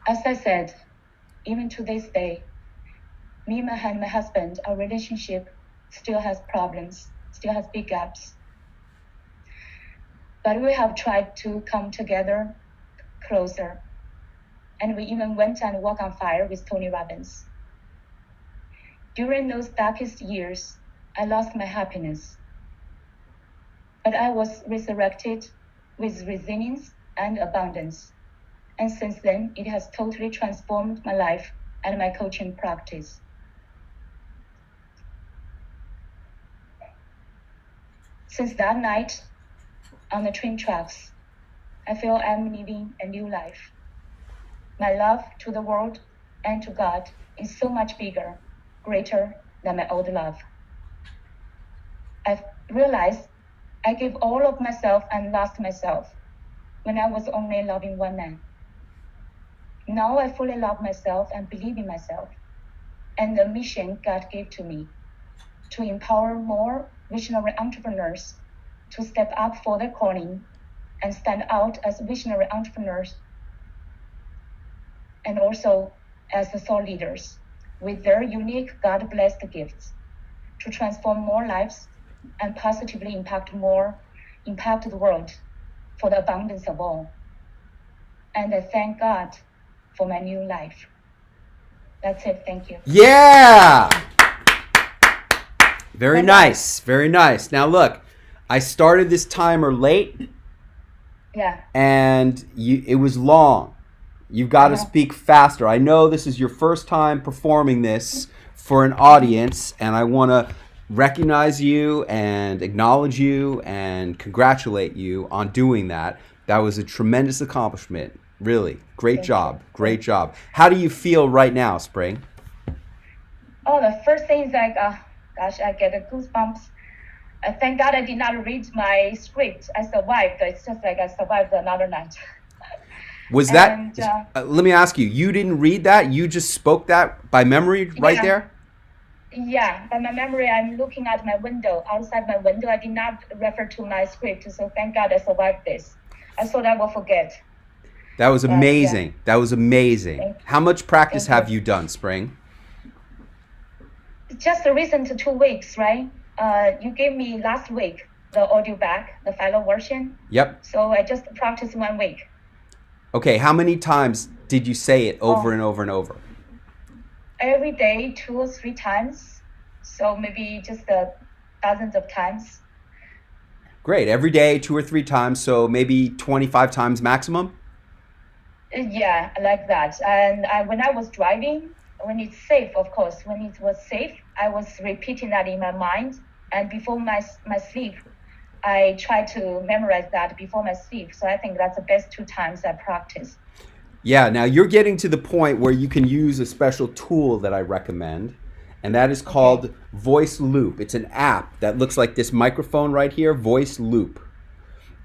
As I said, even to this day, me and my husband, our relationship still has problems, still has big gaps. But we have tried to come together closer. And we even went and walked on fire with Tony Robbins. During those darkest years, I lost my happiness. But I was resurrected with resilience and abundance. And since then, it has totally transformed my life and my coaching practice. Since that night on the train tracks, I feel I'm living a new life. My love to the world and to God is so much bigger, greater than my old love. I've realized I gave all of myself and lost myself when I was only loving one man. Now I fully love myself and believe in myself and the mission God gave to me to empower more visionary entrepreneurs to step up for their calling and stand out as visionary entrepreneurs and also as the thought leaders with their unique God-blessed gifts to transform more lives and positively impact the world for the abundance of all. And I thank God for my new life. That's it. Thank you. Yeah. Very nice. Very nice. Now look, I started this timer late. Yeah. And it was long. You've got to speak faster. I know this is your first time performing this for an audience, and I want to recognize you and acknowledge you and congratulate you on doing that. That was a tremendous accomplishment. Really. Great job. Great job. How do you feel right now, Spring? Oh, the first thing is like, gosh, I get the goosebumps. Thank God I did not read my script. I survived. It's just like I survived another night. Was that, let me ask you, you didn't read that? You just spoke that by memory right there? Yeah, by my memory, I'm looking at my window. Outside my window, I did not refer to my script. So thank God I survived this. I thought I will forget. That was amazing. Yeah. That was amazing. How much practice have you done, Spring? Just the recent 2 weeks, right? You gave me last week the audio back, the final version. Yep. So I just practiced 1 week. Okay, how many times did you say it over and over and over? Every day, 2 or 3 times. So maybe just dozens of times. Great. Every day, 2 or 3 times. So maybe 25 times maximum? Yeah, I like that. And when I was driving, when it's safe, of course, when it was safe, I was repeating that in my mind. And before my sleep, I try to memorize that before my sleep. So I think that's the best 2 times I practice. Yeah, now you're getting to the point where you can use a special tool that I recommend, and that is called Voice Loop. It's an app that looks like this microphone right here, Voice Loop.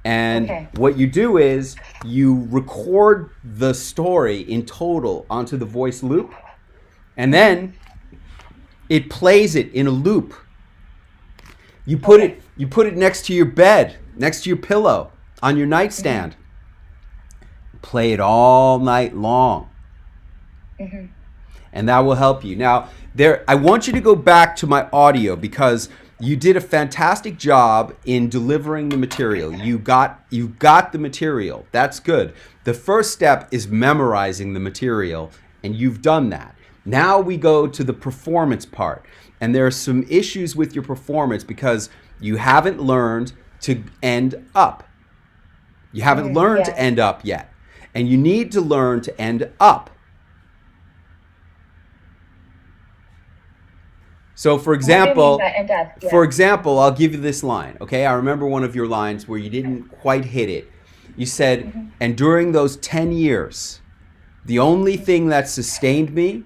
And what you do is you record the story in total onto the Voice Loop, and then it plays it in a loop. You put it next to your bed, next to your pillow, on your nightstand. Play it all night long. And that will help you. Now, I want you to go back to my audio because you did a fantastic job in delivering the material. You got the material. That's good. The first step is memorizing the material, and you've done that. Now we go to the performance part. And there are some issues with your performance because you haven't learned to end up. You haven't learned to end up yet. And you need to learn to end up. So for example, I'll give you this line, okay? I remember one of your lines where you didn't quite hit it. You said, and during those 10 years, the only thing that sustained me,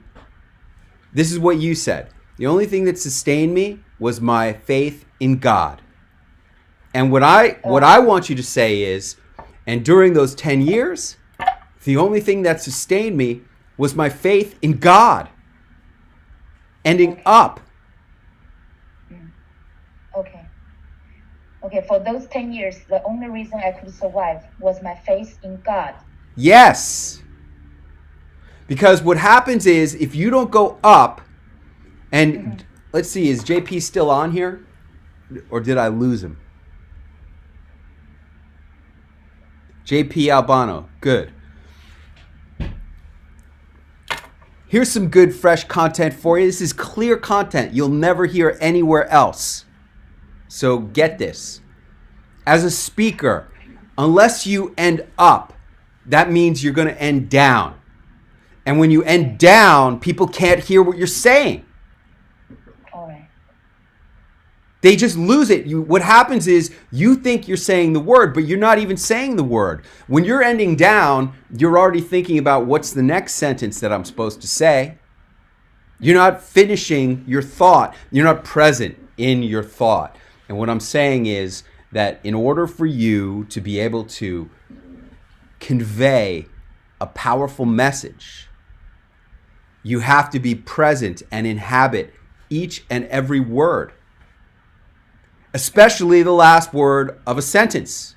this is what you said. The only thing that sustained me was my faith in God. And what I want you to say is, and during those 10 years, the only thing that sustained me was my faith in God. Ending up. Okay, for those 10 years, the only reason I could survive was my faith in God. Yes. Because what happens is, if you don't go up, and let's see, is JP still on here? Or did I lose him? JP Albano, good. Here's some good, fresh content for you. This is clear content you'll never hear anywhere else. So get this. As a speaker, unless you end up, that means you're going to end down. And when you end down, people can't hear what you're saying. All right. They just lose it. What happens is you think you're saying the word, but you're not even saying the word. When you're ending down, you're already thinking about what's the next sentence that I'm supposed to say. You're not finishing your thought. You're not present in your thought. And what I'm saying is that in order for you to be able to convey a powerful message, you have to be present and inhabit each and every word, especially the last word of a sentence.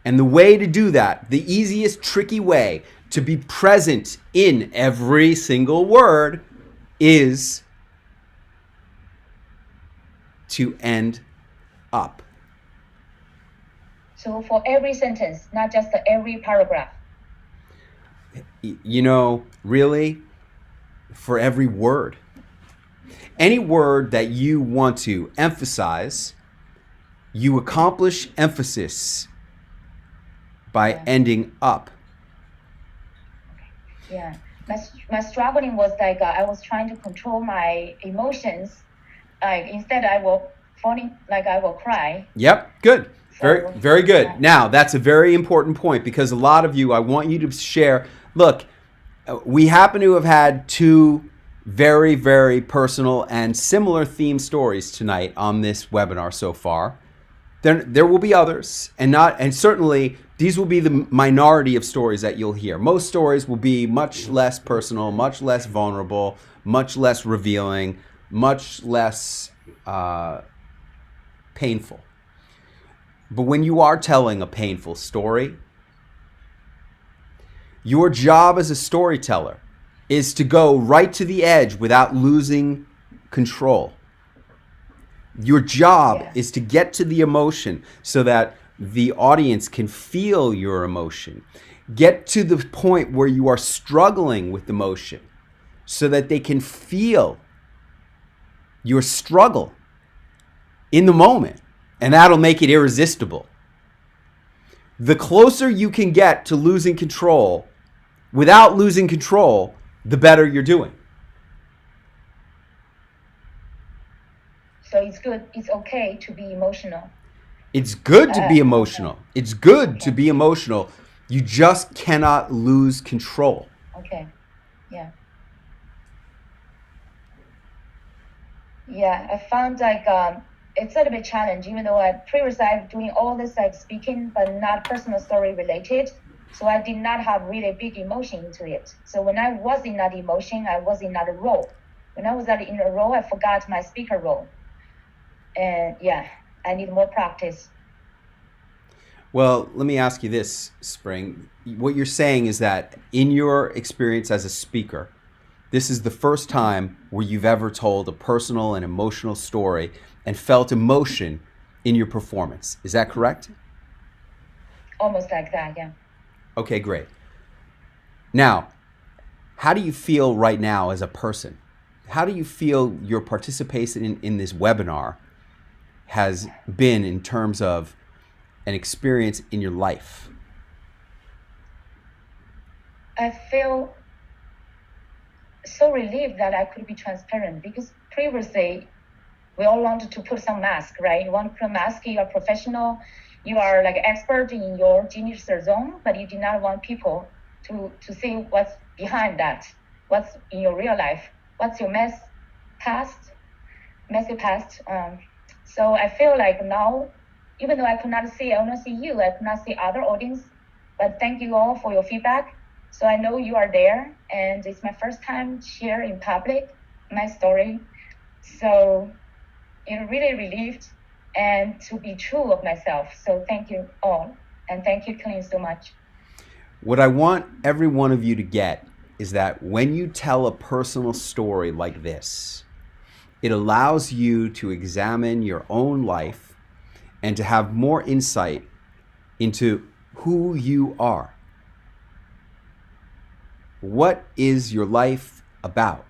And the way to do that, the easiest tricky way to be present in every single word, is to end up. So for every sentence, not just every paragraph. You know, really, for every word. Any word that you want to emphasize, you accomplish emphasis by ending up. Yeah. My struggling was like I was trying to control my emotions. Like instead I will cry. Yep, good. Very good. Yeah. Now, that's a very important point, because a lot of you, I want you to share. Look, we happen to have had two very, very personal and similar theme stories tonight on this webinar so far. There will be others, and certainly these will be the minority of stories that you'll hear. Most stories will be much less personal, much less vulnerable, much less revealing, much less painful. But when you are telling a painful story, your job as a storyteller is to go right to the edge without losing control. Your job is to get to the emotion so that the audience can feel your emotion. Get to the point where you are struggling with emotion so that they can feel your struggle in the moment, and that'll make it irresistible. The closer you can get to losing control without losing control, the better you're doing. So it's good, it's okay to be emotional. It's good to be emotional. It's good to be emotional. You just cannot lose control. Okay. Yeah. Yeah, I found like it's a little bit challenging, even though previously I'm doing all this like speaking, but not personal story related. So I did not have really big emotion into it. So when I was in that emotion, I was in that role. When I was in a role, I forgot my speaker role. And yeah, I need more practice. Well, let me ask you this, Spring. What you're saying is that in your experience as a speaker, this is the first time where you've ever told a personal and emotional story and felt emotion in your performance. Is that correct? Almost like that, yeah. Okay, great. Now, how do you feel right now as a person? How do you feel your participation in this webinar has been in terms of an experience in your life? I feel so relieved that I could be transparent, because previously we all wanted to put some mask, right? You want to put a mask, you are professional, you are like expert in your genius zone, but you do not want people to see what's behind that, what's in your real life, what's your messy past. So I feel like now, even though I could not see you, I could not see other audience, but thank you all for your feedback. So I know you are there, and it's my first time share in public my story. So it really relieved and to be true of myself. So thank you all, and thank you, Clint, so much. What I want every one of you to get is that when you tell a personal story like this, it allows you to examine your own life and to have more insight into who you are. What is your life about?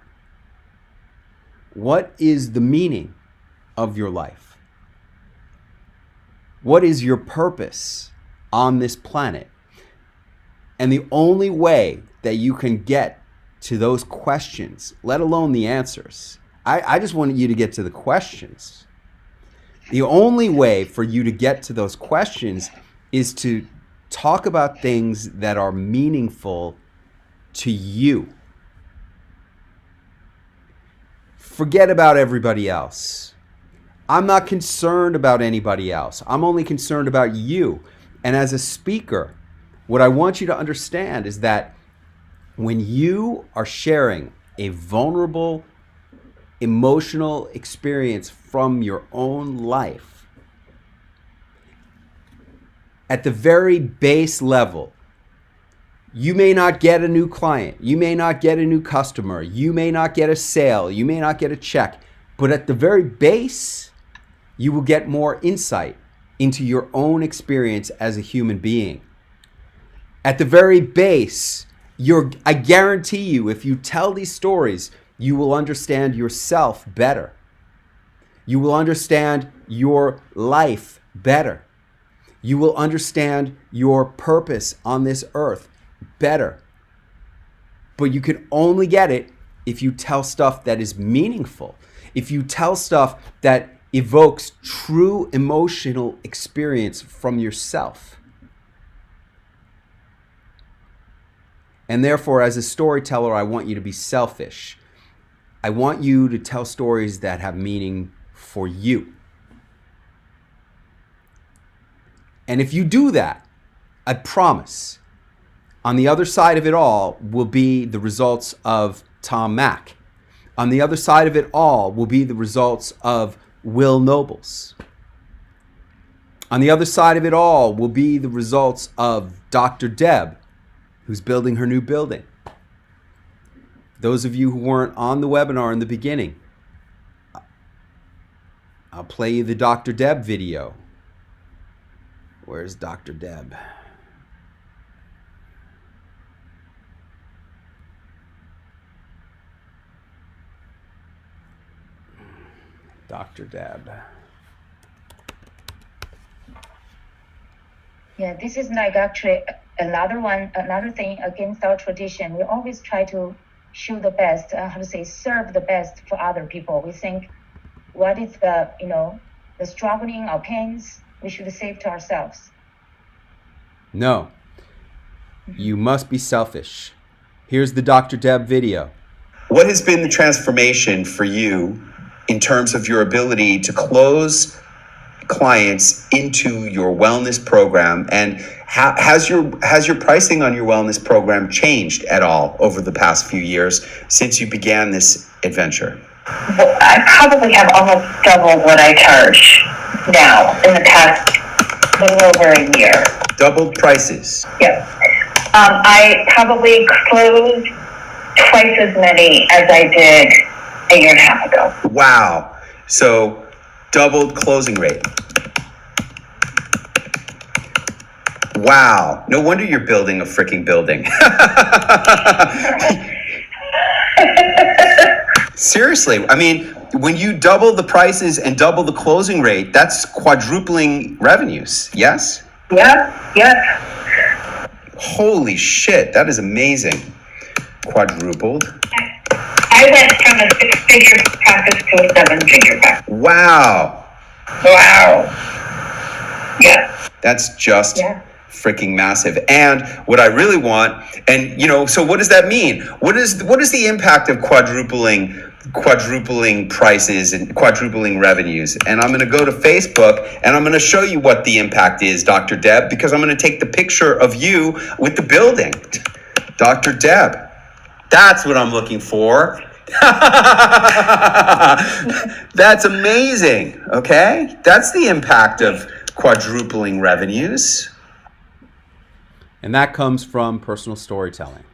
What is the meaning of your life? What is your purpose on this planet? And the only way that you can get to those questions, let alone the answers, I just want you to get to the questions. The only way for you to get to those questions is to talk about things that are meaningful to you. Forget about everybody else. I'm not concerned about anybody else. I'm only concerned about you. And as a speaker, what I want you to understand is that when you are sharing a vulnerable, emotional experience from your own life, at the very base level, you may not get a new client, you may not get a new customer, you may not get a sale, you may not get a check, but at the very base, you will get more insight into your own experience as a human being. At the very base, I guarantee you, if you tell these stories, you will understand yourself better. You will understand your life better. You will understand your purpose on this earth better. But you can only get it if you tell stuff that is meaningful, if you tell stuff that evokes true emotional experience from yourself. And therefore, as a storyteller, I want you to be selfish. I want you to tell stories that have meaning for you. And if you do that, I promise, on the other side of it all will be the results of Tom Mack. On the other side of it all will be the results of Will Nobles. On the other side of it all will be the results of Dr. Deb, who's building her new building. Those of you who weren't on the webinar in the beginning, I'll play you the Dr. Deb video. Where's Dr. Deb? Dr. Deb. Yeah, this is like actually another thing against our tradition. We always try to show the best, serve the best for other people. We think what is the struggling or pains, we should save to ourselves. No, you must be selfish. Here's the Dr. Deb video. What has been the transformation for you in terms of your ability to close clients into your wellness program, and has your pricing on your wellness program changed at all over the past few years since you began this adventure? Well, I probably have almost doubled what I charge now in the past little over a year. Doubled prices? Yep. I probably closed twice as many as I did a year and a half ago. Wow. So doubled closing rate. Wow. No wonder you're building a freaking building. Seriously. I mean, when you double the prices and double the closing rate, that's quadrupling revenues. Yes? Yep. Holy shit, that is amazing. Quadrupled. I went from a 6-figure practice to a 7-figure practice. Wow. Yeah. That's just freaking massive. And what I really want, and so what does that mean? What is the impact of quadrupling prices and quadrupling revenues? And I'm going to go to Facebook and I'm going to show you what the impact is, Dr. Deb, because I'm going to take the picture of you with the building. Dr. Deb, that's what I'm looking for. That's amazing. Okay, that's the impact of quadrupling revenues. And that comes from personal storytelling,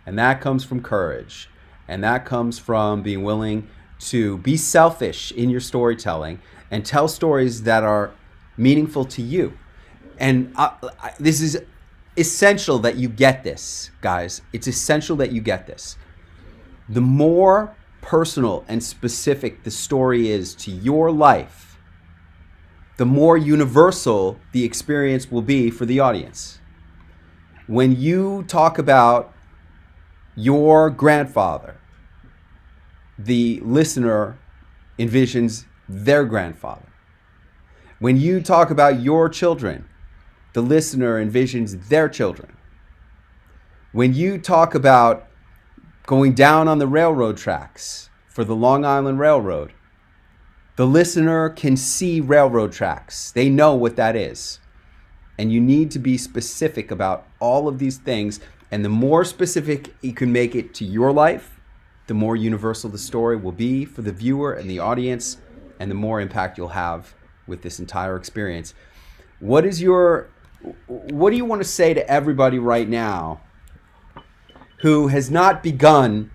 and that comes from courage, and that comes from being willing to be selfish in your storytelling and tell stories that are meaningful to you. And this is essential that you get this, guys. It's essential that you get this. The more personal and specific the story is to your life, the more universal the experience will be for the audience. When you talk about your grandfather, the listener envisions their grandfather. When you talk about your children, the listener envisions their children. When you talk about going down on the railroad tracks for the Long Island Railroad, the listener can see railroad tracks. They know what that is. And you need to be specific about all of these things. And the more specific you can make it to your life, the more universal the story will be for the viewer and the audience, and the more impact you'll have with this entire experience. What do you want to say to everybody right now who has not begun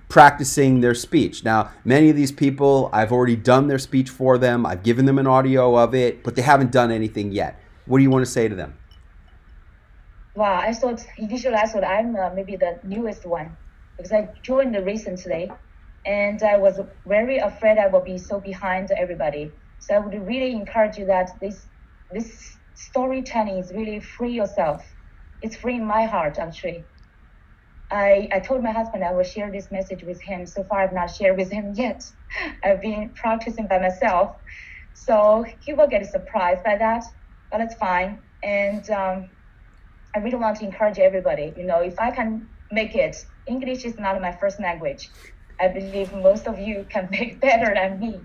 practicing their speech? Now, many of these people, I've already done their speech for them. I've given them an audio of it, but they haven't done anything yet. What do you want to say to them? Wow, initially I thought I'm maybe the newest one, because I joined recently, and I was very afraid I will be so behind everybody. So I would really encourage you that this storytelling is really free yourself. It's free in my heart, actually. I told my husband I will share this message with him. So far, I've not shared with him yet. I've been practicing by myself. So he will get surprised by that, but it's fine. And I really want to encourage everybody, if I can make it, English is not my first language. I believe most of you can make better than me.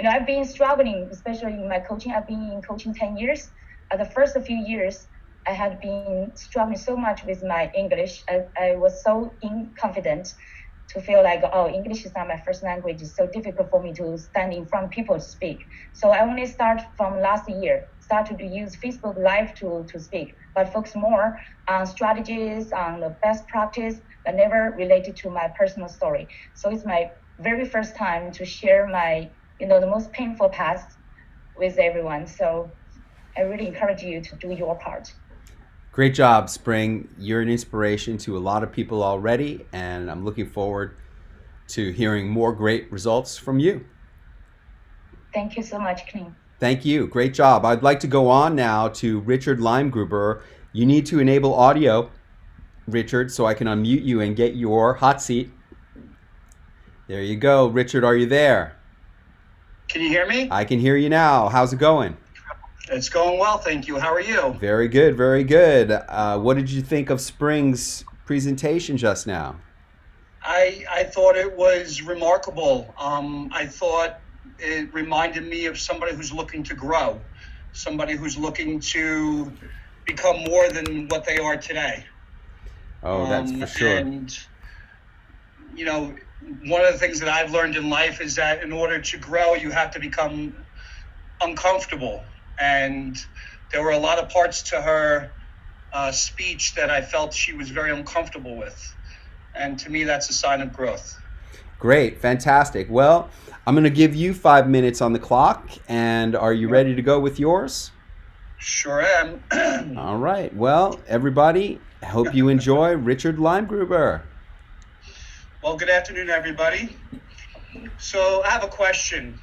I've been struggling, especially in my coaching. I've been in coaching 10 years. The first few years, I had been struggling so much with my English. I was so inconfident to feel like, English is not my first language. It's so difficult for me to stand in front of people to speak. So I only start from last year, started to use Facebook Live to speak, but focus more on strategies, on the best practice, but never related to my personal story. So it's my very first time to share my, the most painful past with everyone. So I really encourage you to do your part. Great job, Spring. You're an inspiration to a lot of people already, and I'm looking forward to hearing more great results from you. Thank you so much, Clint. Thank you. Great job. I'd like to go on now to Richard Limegruber. You need to enable audio, Richard, so I can unmute you and get your hot seat. There you go. Richard, are you there? Can you hear me? I can hear you now. How's it going? It's going well, thank you. How are you? Very good, very good. What did you think of Spring's presentation just now? I thought it was remarkable. I thought it reminded me of somebody who's looking to grow, somebody who's looking to become more than what they are today. Oh, that's for sure. And, one of the things that I've learned in life is that in order to grow, you have to become uncomfortable. And there were a lot of parts to her speech that I felt she was very uncomfortable with. And to me, that's a sign of growth. Great. Fantastic. Well, I'm going to give you 5 minutes on the clock. And are you ready to go with yours? Sure am. All right. Well, everybody, I hope you enjoy Richard Limegruber. Well, good afternoon, everybody. So I have a question.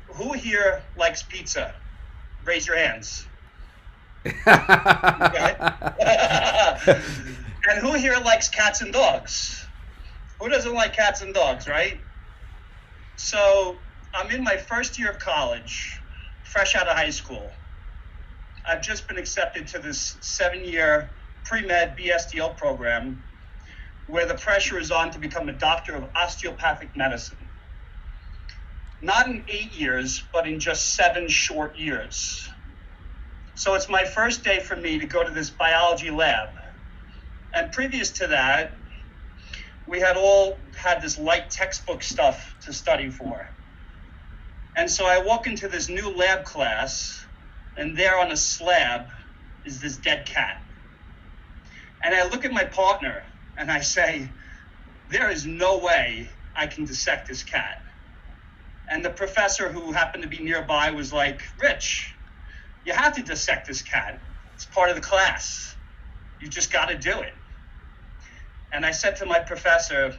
Who here likes pizza? Raise your hands. Okay? And who here likes cats and dogs? Who doesn't like cats and dogs, right? So I'm in my first year of college, fresh out of high school. I've just been accepted to this 7-year pre-med BSDL program where the pressure is on to become a doctor of osteopathic medicine. Not in 8 years, but in just 7 short years. So it's my first day for me to go to this biology lab. And previous to that, we had all had this light textbook stuff to study for. And so I walk into this new lab class, and there on a slab is this dead cat. And I look at my partner and I say, there is no way I can dissect this cat. And the professor who happened to be nearby was like, Rich, you have to dissect this cat. It's part of the class. You just got to do it. And I said to my professor,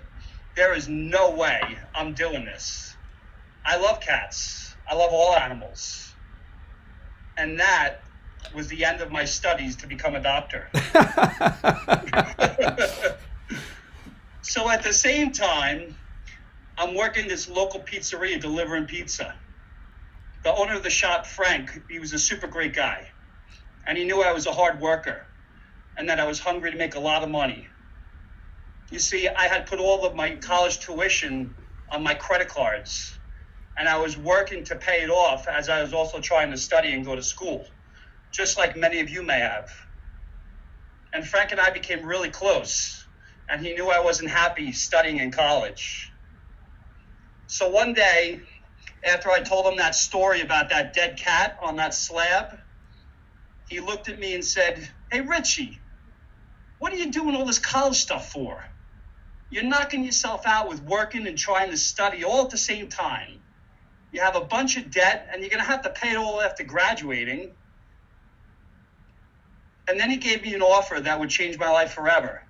there is no way I'm doing this. I love cats. I love all animals. And that was the end of my studies to become a doctor. So at the same time, I'm working this local pizzeria delivering pizza. The owner of the shop, Frank, he was a super great guy. And he knew I was a hard worker and that I was hungry to make a lot of money. You see, I had put all of my college tuition on my credit cards, and I was working to pay it off as I was also trying to study and go to school, just like many of you may have. And Frank and I became really close, and he knew I wasn't happy studying in college. So one day, after I told him that story about that dead cat on that slab, he looked at me and said, hey, Richie, what are you doing all this college stuff for? You're knocking yourself out with working and trying to study all at the same time. You have a bunch of debt, and you're going to have to pay it all after graduating. And then he gave me an offer that would change my life forever.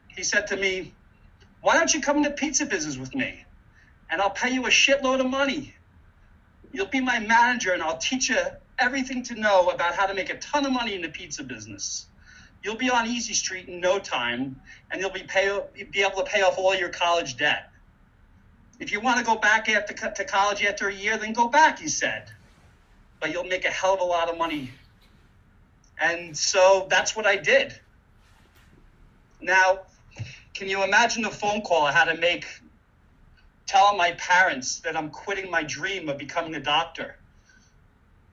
He said to me, why don't you come into pizza business with me? And I'll pay you a shitload of money. You'll be my manager, and I'll teach you everything to know about how to make a ton of money in the pizza business. You'll be on Easy Street in no time, and you'll be able to pay off all your college debt. If you want to go back to college after a year, then go back, he said. But you'll make a hell of a lot of money. And so that's what I did. Now, can you imagine the phone call I had to make telling my parents that I'm quitting my dream of becoming a doctor?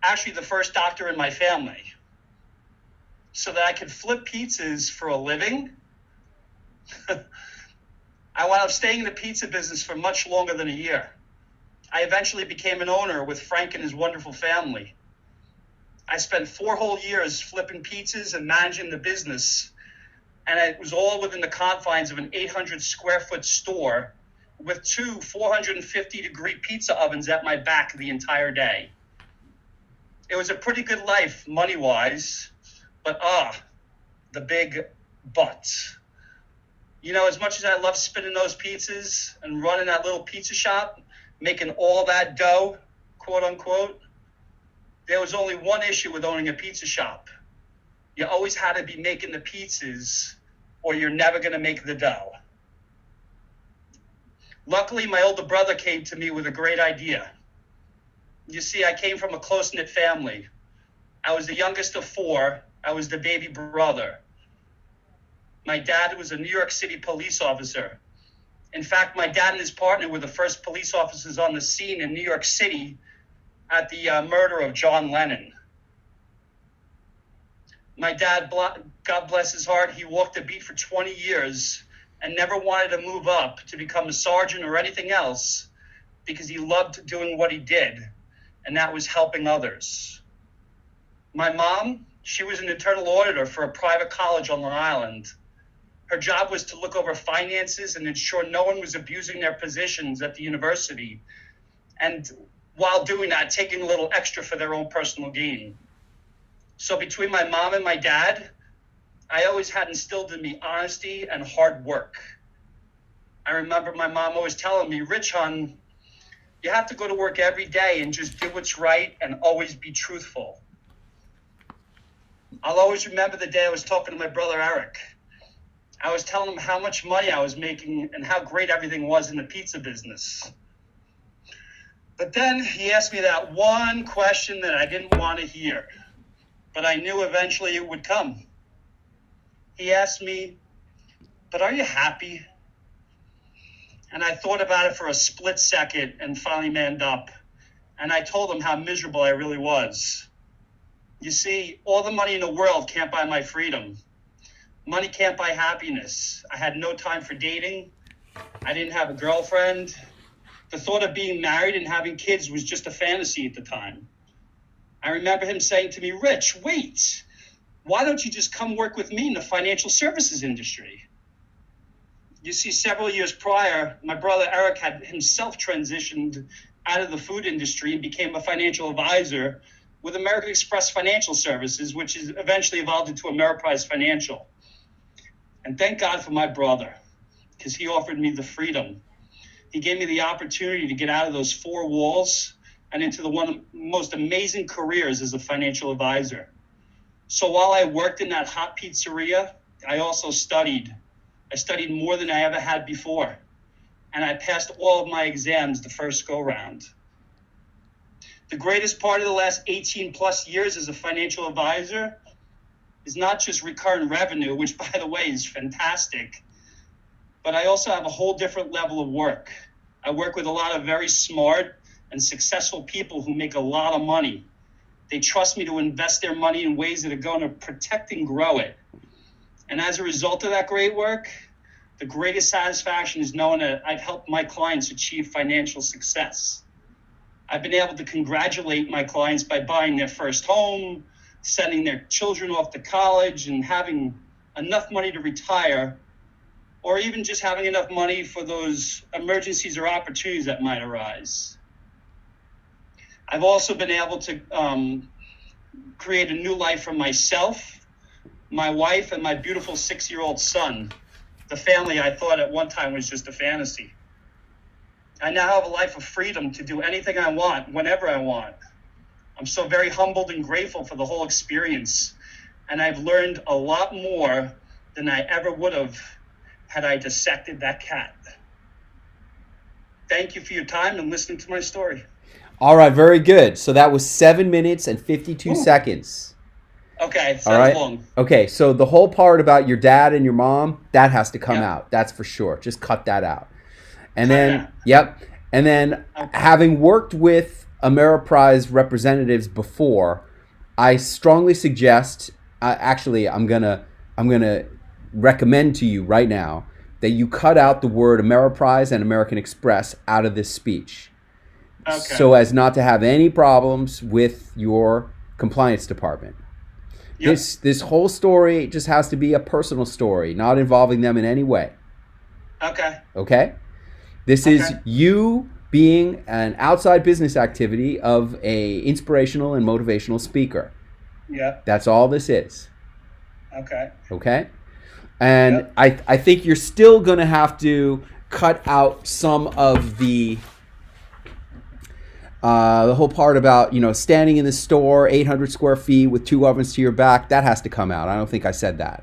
Actually, the first doctor in my family. So that I could flip pizzas for a living. I wound up staying in the pizza business for much longer than a year. I eventually became an owner with Frank and his wonderful family. I spent 4 whole years flipping pizzas and managing the business. And it was all within the confines of an 800 square foot store with 2 450-degree pizza ovens at my back the entire day. It was a pretty good life, money-wise. But the big buts. You know, as much as I love spinning those pizzas and running that little pizza shop, making all that dough, quote unquote, there was only one issue with owning a pizza shop. You always had to be making the pizzas or you're never going to make the dough. Luckily, my older brother came to me with a great idea. You see, I came from a close-knit family. I was the youngest of 4. I was the baby brother. My dad was a New York City police officer. In fact, my dad and his partner were the first police officers on the scene in New York City at the murder of John Lennon. My dad, God bless his heart, he walked the beat for 20 years and never wanted to move up to become a sergeant or anything else because he loved doing what he did, and that was helping others. My mom, she was an internal auditor for a private college on Long Island. Her job was to look over finances and ensure no one was abusing their positions at the university, and while doing that, taking a little extra for their own personal gain. So between my mom and my dad, I always had instilled in me honesty and hard work. I remember my mom always telling me, Rich, hon, you have to go to work every day and just do what's right and always be truthful. I'll always remember the day I was talking to my brother Eric. I was telling him how much money I was making and how great everything was in the pizza business. But then he asked me that one question that I didn't want to hear, but I knew eventually it would come. He asked me, "But are you happy?" And I thought about it for a split second and finally manned up. And I told him how miserable I really was. You see, all the money in the world can't buy my freedom. Money can't buy happiness. I had no time for dating. I didn't have a girlfriend. The thought of being married and having kids was just a fantasy at the time. I remember him saying to me, "Rich, wait. Why don't you just come work with me in the financial services industry?" You see, several years prior, my brother Eric had himself transitioned out of the food industry and became a financial advisor with American Express Financial Services, which has eventually evolved into Ameriprise Financial. And thank God for my brother, because he offered me the freedom. He gave me the opportunity to get out of those four walls and into the one of the most amazing careers as a financial advisor. So while I worked in that hot pizzeria, I also studied. I studied more than I ever had before. And I passed all of my exams the first go round. The greatest part of the last 18 plus years as a financial advisor is not just recurrent revenue, which by the way is fantastic, but I also have a whole different level of work. I work with a lot of very smart and successful people who make a lot of money. They trust me to invest their money in ways that are going to protect and grow it. And as a result of that great work, the greatest satisfaction is knowing that I've helped my clients achieve financial success. I've been able to congratulate my clients by buying their first home, sending their children off to college, and having enough money to retire, or even just having enough money for those emergencies or opportunities that might arise. I've also been able to create a new life for myself, my wife, and my beautiful 6-year-old son, the family I thought at one time was just a fantasy. I now have a life of freedom to do anything I want, whenever I want. I'm so very humbled and grateful for the whole experience, and I've learned a lot more than I ever would have had I dissected that cat. Thank you for your time and listening to my story. All right, very good. So that was 7 minutes and 52 seconds. Okay, all right. Long. Okay, so the whole part about your dad and your mom, that has to come out. That's for sure. Just cut that out. And then, and then having worked with Ameriprise representatives before, I strongly suggest, actually, I'm gonna recommend to you right now that you cut out the word Ameriprise and American Express out of this speech. So as not to have any problems with your compliance department. Yep. This whole story just has to be a personal story, not involving them in any way. Okay? This is you being an outside business activity of a inspirational and motivational speaker. Yeah. That's all this is. Okay? And I think you're still going to have to cut out some of the whole part about, standing in the store, 800 square feet with 2 ovens to your back. That has to come out. I don't think I said that.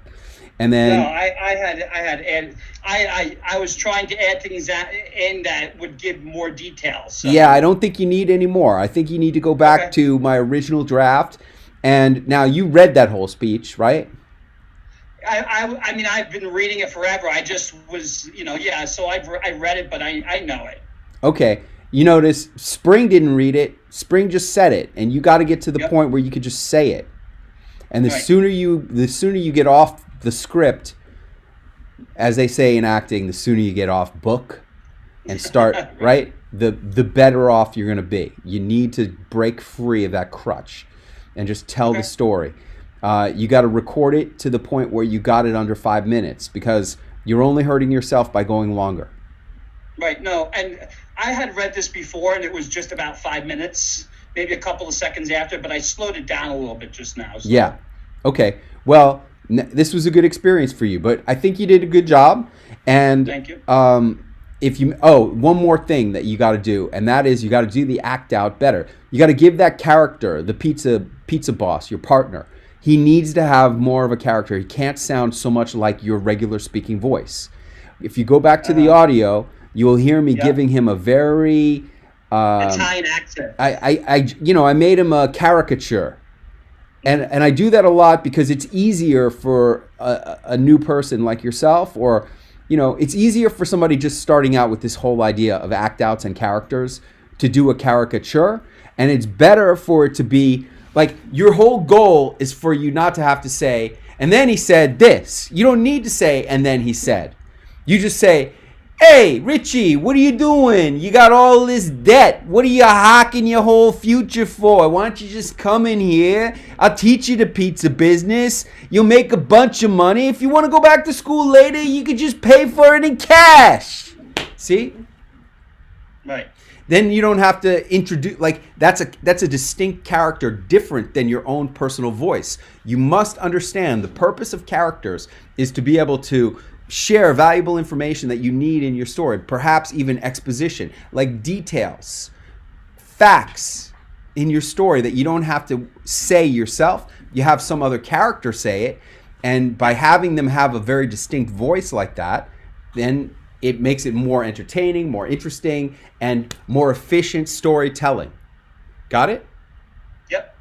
And then no, I was trying to add things in that would give more details. So. Yeah, I don't think you need any more. I think you need to go back to my original draft. And now you read that whole speech, right? I mean, I've been reading it forever. I just was, so I read it, but I know it. Okay. You notice Spring didn't read it. Spring just said it, and you got to get to the point where you could just say it. And the sooner you get off the script, as they say in acting, the sooner you get off book and start right, the better off you're going to be. You need to break free of that crutch and just tell the story. You got to record it to the point where you got it under 5 minutes, because you're only hurting yourself by going longer. Right. No, and I had read this before, and it was just about 5 minutes, maybe a couple of seconds after, but I slowed it down a little bit just now. So. Yeah. Okay. Well, this was a good experience for you, but I think you did a good job. And thank you. One more thing that you got to do, and that is you got to do the act out better. You got to give that character, the pizza boss, your partner, he needs to have more of a character. He can't sound so much like your regular speaking voice. If you go back to the audio, you will hear me giving him a very Italian accent. I made him a caricature. And I do that a lot because it's easier for a new person like yourself, or, it's easier for somebody just starting out with this whole idea of act outs and characters to do a caricature. And it's better for it to be like, your whole goal is for you not to have to say, and then he said this. You don't need to say, and then he said. You just say, hey, Richie, what are you doing? You got all this debt. What are you hawking your whole future for? Why don't you just come in here? I'll teach you the pizza business. You'll make a bunch of money. If you want to go back to school later, you could just pay for it in cash. See? Right. Then you don't have to introduce, like, that's a distinct character different than your own personal voice. You must understand the purpose of characters is to be able to share valuable information that you need in your story, perhaps even exposition, like details, facts in your story that you don't have to say yourself. You have some other character say it, and by having them have a very distinct voice like that, then it makes it more entertaining, more interesting, and more efficient storytelling. Got it? Yep.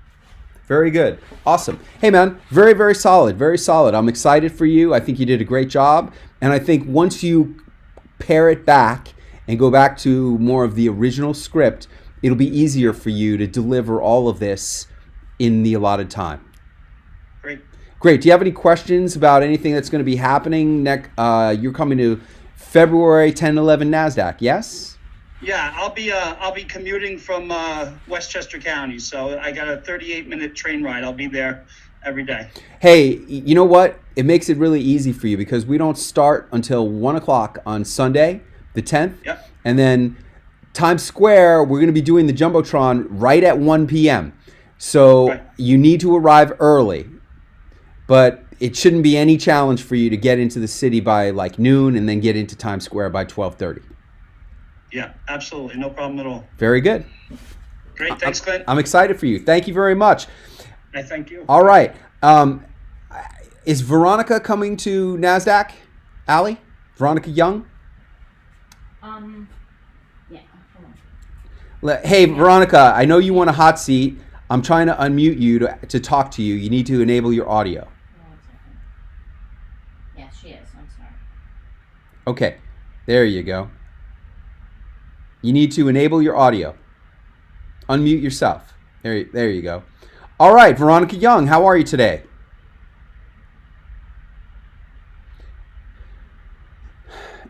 Very good. Awesome. Hey, man, very, very solid. Very solid. I'm excited for you. I think you did a great job. And I think once you pare it back and go back to more of the original script, it'll be easier for you to deliver all of this in the allotted time. Great. Do you have any questions about anything that's going to be happening next? You're coming to February 10, 11 NASDAQ, yes? Yeah, I'll be commuting from Westchester County, so I got a 38-minute train ride. I'll be there every day. Hey, you know what? It makes it really easy for you because we don't start until 1 o'clock on Sunday, the 10th. Yep. And then Times Square, we're going to be doing the Jumbotron right at 1 p.m. So you need to arrive early. But it shouldn't be any challenge for you to get into the city by like noon and then get into Times Square by 12:30. Yeah, absolutely. No problem at all. Very good. Great. Thanks, Clint. I'm excited for you. Thank you very much. I thank you. All right. Is Veronica coming to NASDAQ, Allie? Veronica Young? Yeah. Hold on. Hey, Veronica, I know you want a hot seat. I'm trying to unmute you to talk to you. You need to enable your audio. Yeah, she is. I'm sorry. Okay. There you go. You need to enable your audio. Unmute yourself. There you go. All right, Veronica Young, how are you today?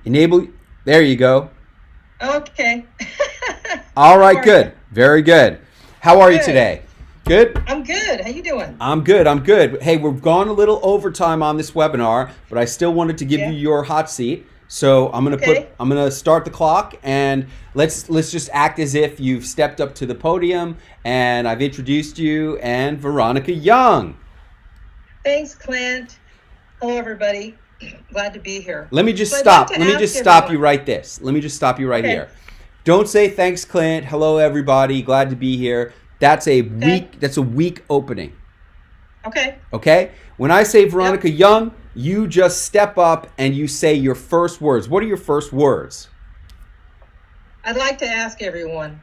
Enable. There you go. Okay. All right, good. Very good. How are you today? Good? I'm good. How you doing? I'm good. I'm good. Hey, we've gone a little overtime on this webinar, but I still wanted to give you your hot seat. So I'm gonna start the clock, and let's just act as if you've stepped up to the podium and I've introduced you and Veronica Young. Thanks, Clint. Hello, everybody. Glad to be here. Let me just stop. Let me just stop you right this. Let me just stop you right here. Don't say thanks, Clint. Hello, everybody. Glad to be here. That's a weak opening. Okay. Okay? When I say Veronica Young, you just step up and you say your first words. What are your first words? I'd like to ask everyone.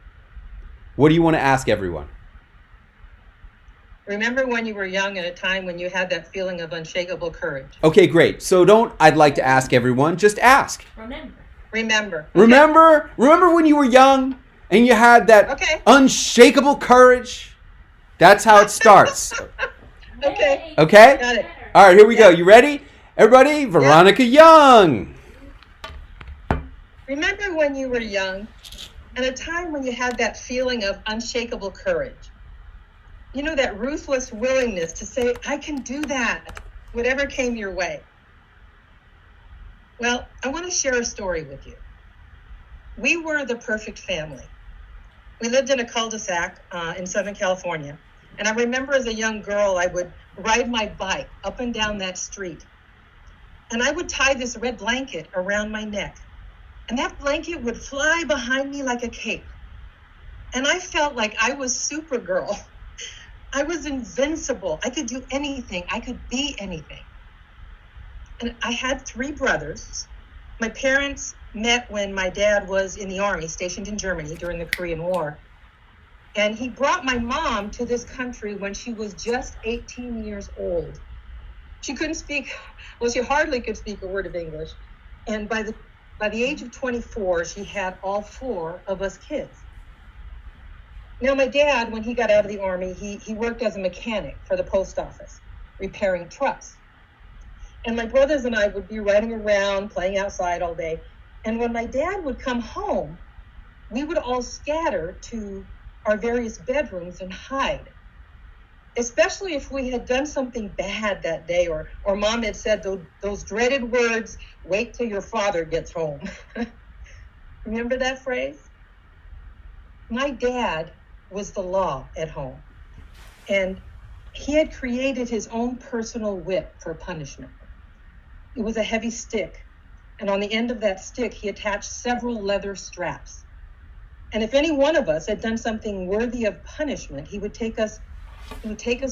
What do you want to ask everyone? Remember when you were young at a time when you had that feeling of unshakable courage? Okay, great. So I'd like to ask everyone, just ask. Remember. Remember when you were young and you had that unshakable courage? That's how it starts. Okay. Okay? Got it. All right, here we go. You ready? Everybody, Veronica Young. Remember when you were young and a time when you had that feeling of unshakable courage? You know, that ruthless willingness to say, I can do that, whatever came your way. Well, I want to share a story with you. We were the perfect family. We lived in a cul-de-sac in Southern California. And I remember as a young girl, I would ride my bike up and down that street. And I would tie this red blanket around my neck. And that blanket would fly behind me like a cape. And I felt like I was Supergirl. I was invincible. I could do anything. I could be anything. And I had 3 brothers. My parents met when my dad was in the army, stationed in Germany during the Korean War. And he brought my mom to this country when she was just 18 years old. She couldn't speak, well, she hardly could speak a word of English. And by the age of 24, she had all 4 of us kids. Now, my dad, when he got out of the army, he worked as a mechanic for the post office, repairing trucks. And my brothers and I would be riding around, playing outside all day. And when my dad would come home, we would all scatter to our various bedrooms and hide. Especially if we had done something bad that day, or mom had said those dreaded words, "Wait till your father gets home." Remember that phrase? My dad was the law at home, and he had created his own personal whip for punishment. It was a heavy stick, and on the end of that stick, he attached several leather straps. And if any one of us had done something worthy of punishment, he would take us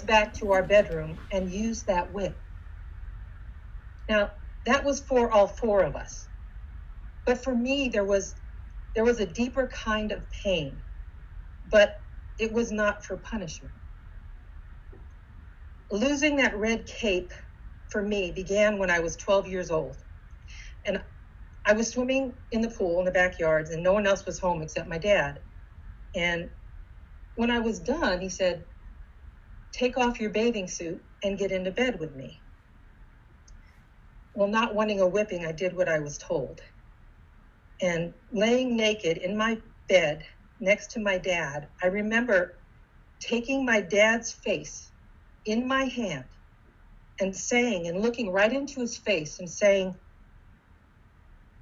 back to our bedroom and use that whip. Now, that was for all 4 of us. But for me, there was a deeper kind of pain, but it was not for punishment. Losing that red cape for me began when I was 12 years old. And I was swimming in the pool in the backyards, and no one else was home except my dad. And when I was done, he said, "Take off your bathing suit and get into bed with me." Well, not wanting a whipping, I did what I was told. And laying naked in my bed next to my dad, I remember taking my dad's face in my hand and saying, and looking right into his face and saying,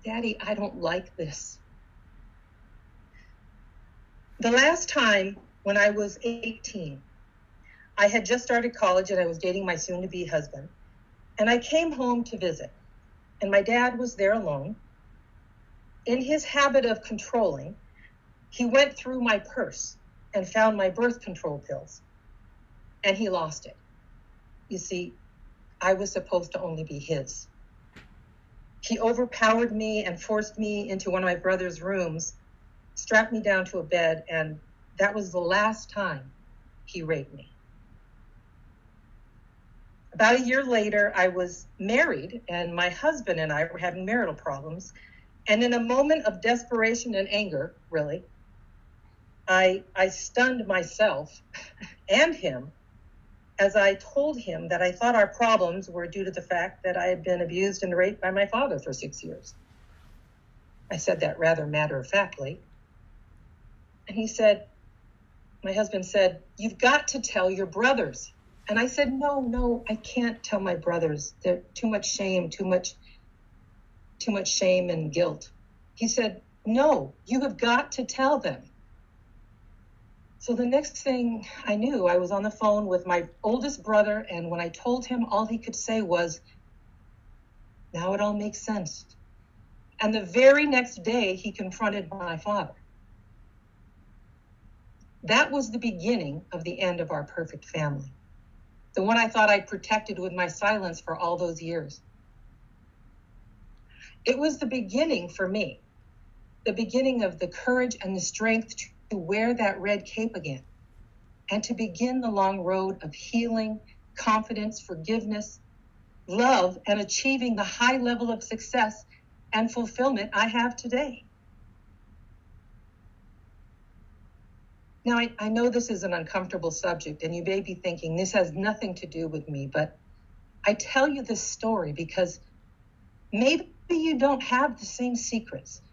"Daddy, I don't like this." The last time, when I was 18, I had just started college and I was dating my soon-to-be husband. And I came home to visit, and my dad was there alone. In his habit of controlling, he went through my purse and found my birth control pills, and he lost it. You see, I was supposed to only be his. He overpowered me and forced me into one of my brother's rooms, strapped me down to a bed, and that was the last time he raped me. About a year later, I was married, and my husband and I were having marital problems. And in a moment of desperation and anger, really, I stunned myself and him as I told him that I thought our problems were due to the fact that I had been abused and raped by my father for 6 years. I said that rather matter-of-factly. And he said, my husband said, "You've got to tell your brothers." And I said, no, I can't tell my brothers. There's too much shame and guilt. He said, "No, you have got to tell them." So the next thing I knew, I was on the phone with my oldest brother, and when I told him, all he could say was, "Now it all makes sense." And the very next day, he confronted my father. That was the beginning of the end of our perfect family. The one I thought I'd protected with my silence for all those years. It was the beginning for me, the beginning of the courage and the strength to wear that red cape again, and to begin the long road of healing, confidence, forgiveness, love, and achieving the high level of success and fulfillment I have today. Now, I know this is an uncomfortable subject, and you may be thinking this has nothing to do with me, but I tell you this story because maybe you don't have the same secrets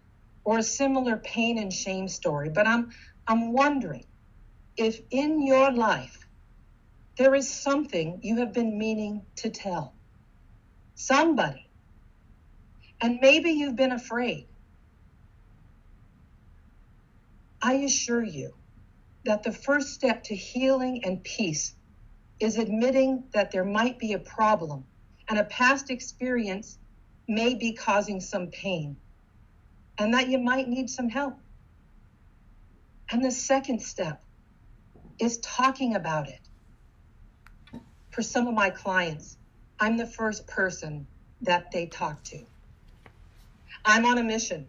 or a similar pain and shame story, but I'm wondering if in your life there is something you have been meaning to tell somebody, and maybe you've been afraid. I assure you that the first step to healing and peace is admitting that there might be a problem and a past experience may be causing some pain and that you might need some help. And the second step is talking about it for some of my clients, I'm the first person that they talk to. I'm on a mission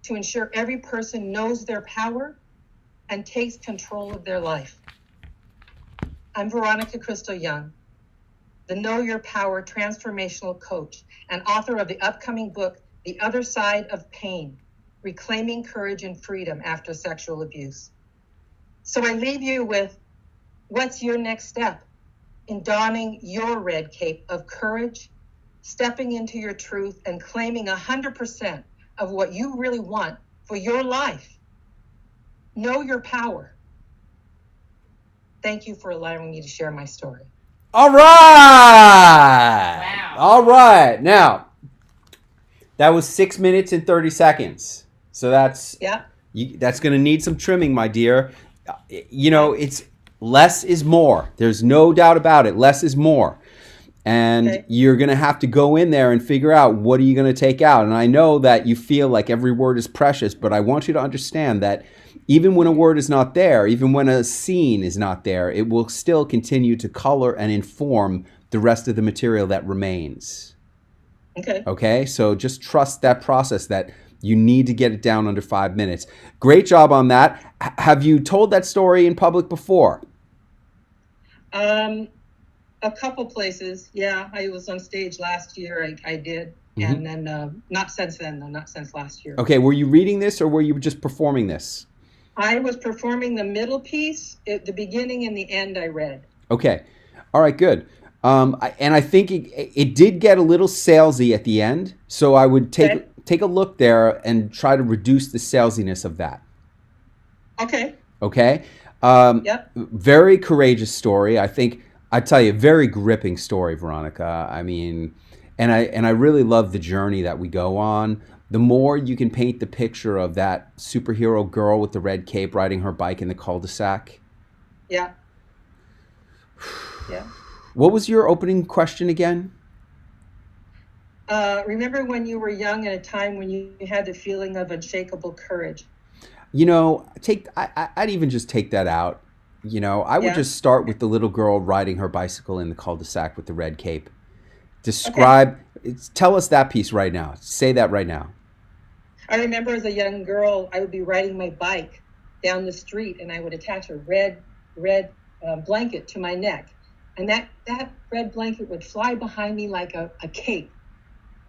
to ensure every person knows their power and takes control of their life. I'm Veronica Crystal Young, the Know Your Power transformational coach and author of the upcoming book, The Other Side of Pain, Reclaiming Courage and Freedom After Sexual Abuse. So I leave you with, what's your next step in donning your red cape of courage, stepping into your truth, and claiming 100% of what you really want for your life? Know your power. Thank you for allowing me to share my story. All right. Wow. All right. Now, that was 6 minutes and 30 seconds. So that's that's going to need some trimming, my dear. You know, it's less is more. There's no doubt about it. Less is more. And you're going to have to go in there and figure out what are you going to take out. And I know that you feel like every word is precious, but I want you to understand that even when a word is not there, even when a scene is not there, it will still continue to color and inform the rest of the material that remains. Okay? So just trust that process, that you need to get it down under 5 minutes. Great job on that. Have you told that story in public before? A couple places. Yeah, I was on stage last year. I did. And then not since then, though, not since last year. Okay, were you reading this or were you just performing this? I was performing the middle piece. At the beginning and the end I read. Okay. All right, good. And I think it did get a little salesy at the end. So I would take a look there and try to reduce the salesiness of that. Okay. Okay? Very courageous story. I think, I tell you, very gripping story, Veronica. I mean, and I really love the journey that we go on. The more you can paint the picture of that superhero girl with the red cape riding her bike in the cul-de-sac. Yeah. What was your opening question again? Remember when you were young at a time when you had the feeling of unshakable courage? You know, I'd even just take that out. You know, I would just start with the little girl riding her bicycle in the cul-de-sac with the red cape. Tell us that piece right now. Say that right now. I remember as a young girl, I would be riding my bike down the street and I would attach a red blanket to my neck. And that red blanket would fly behind me like a cape.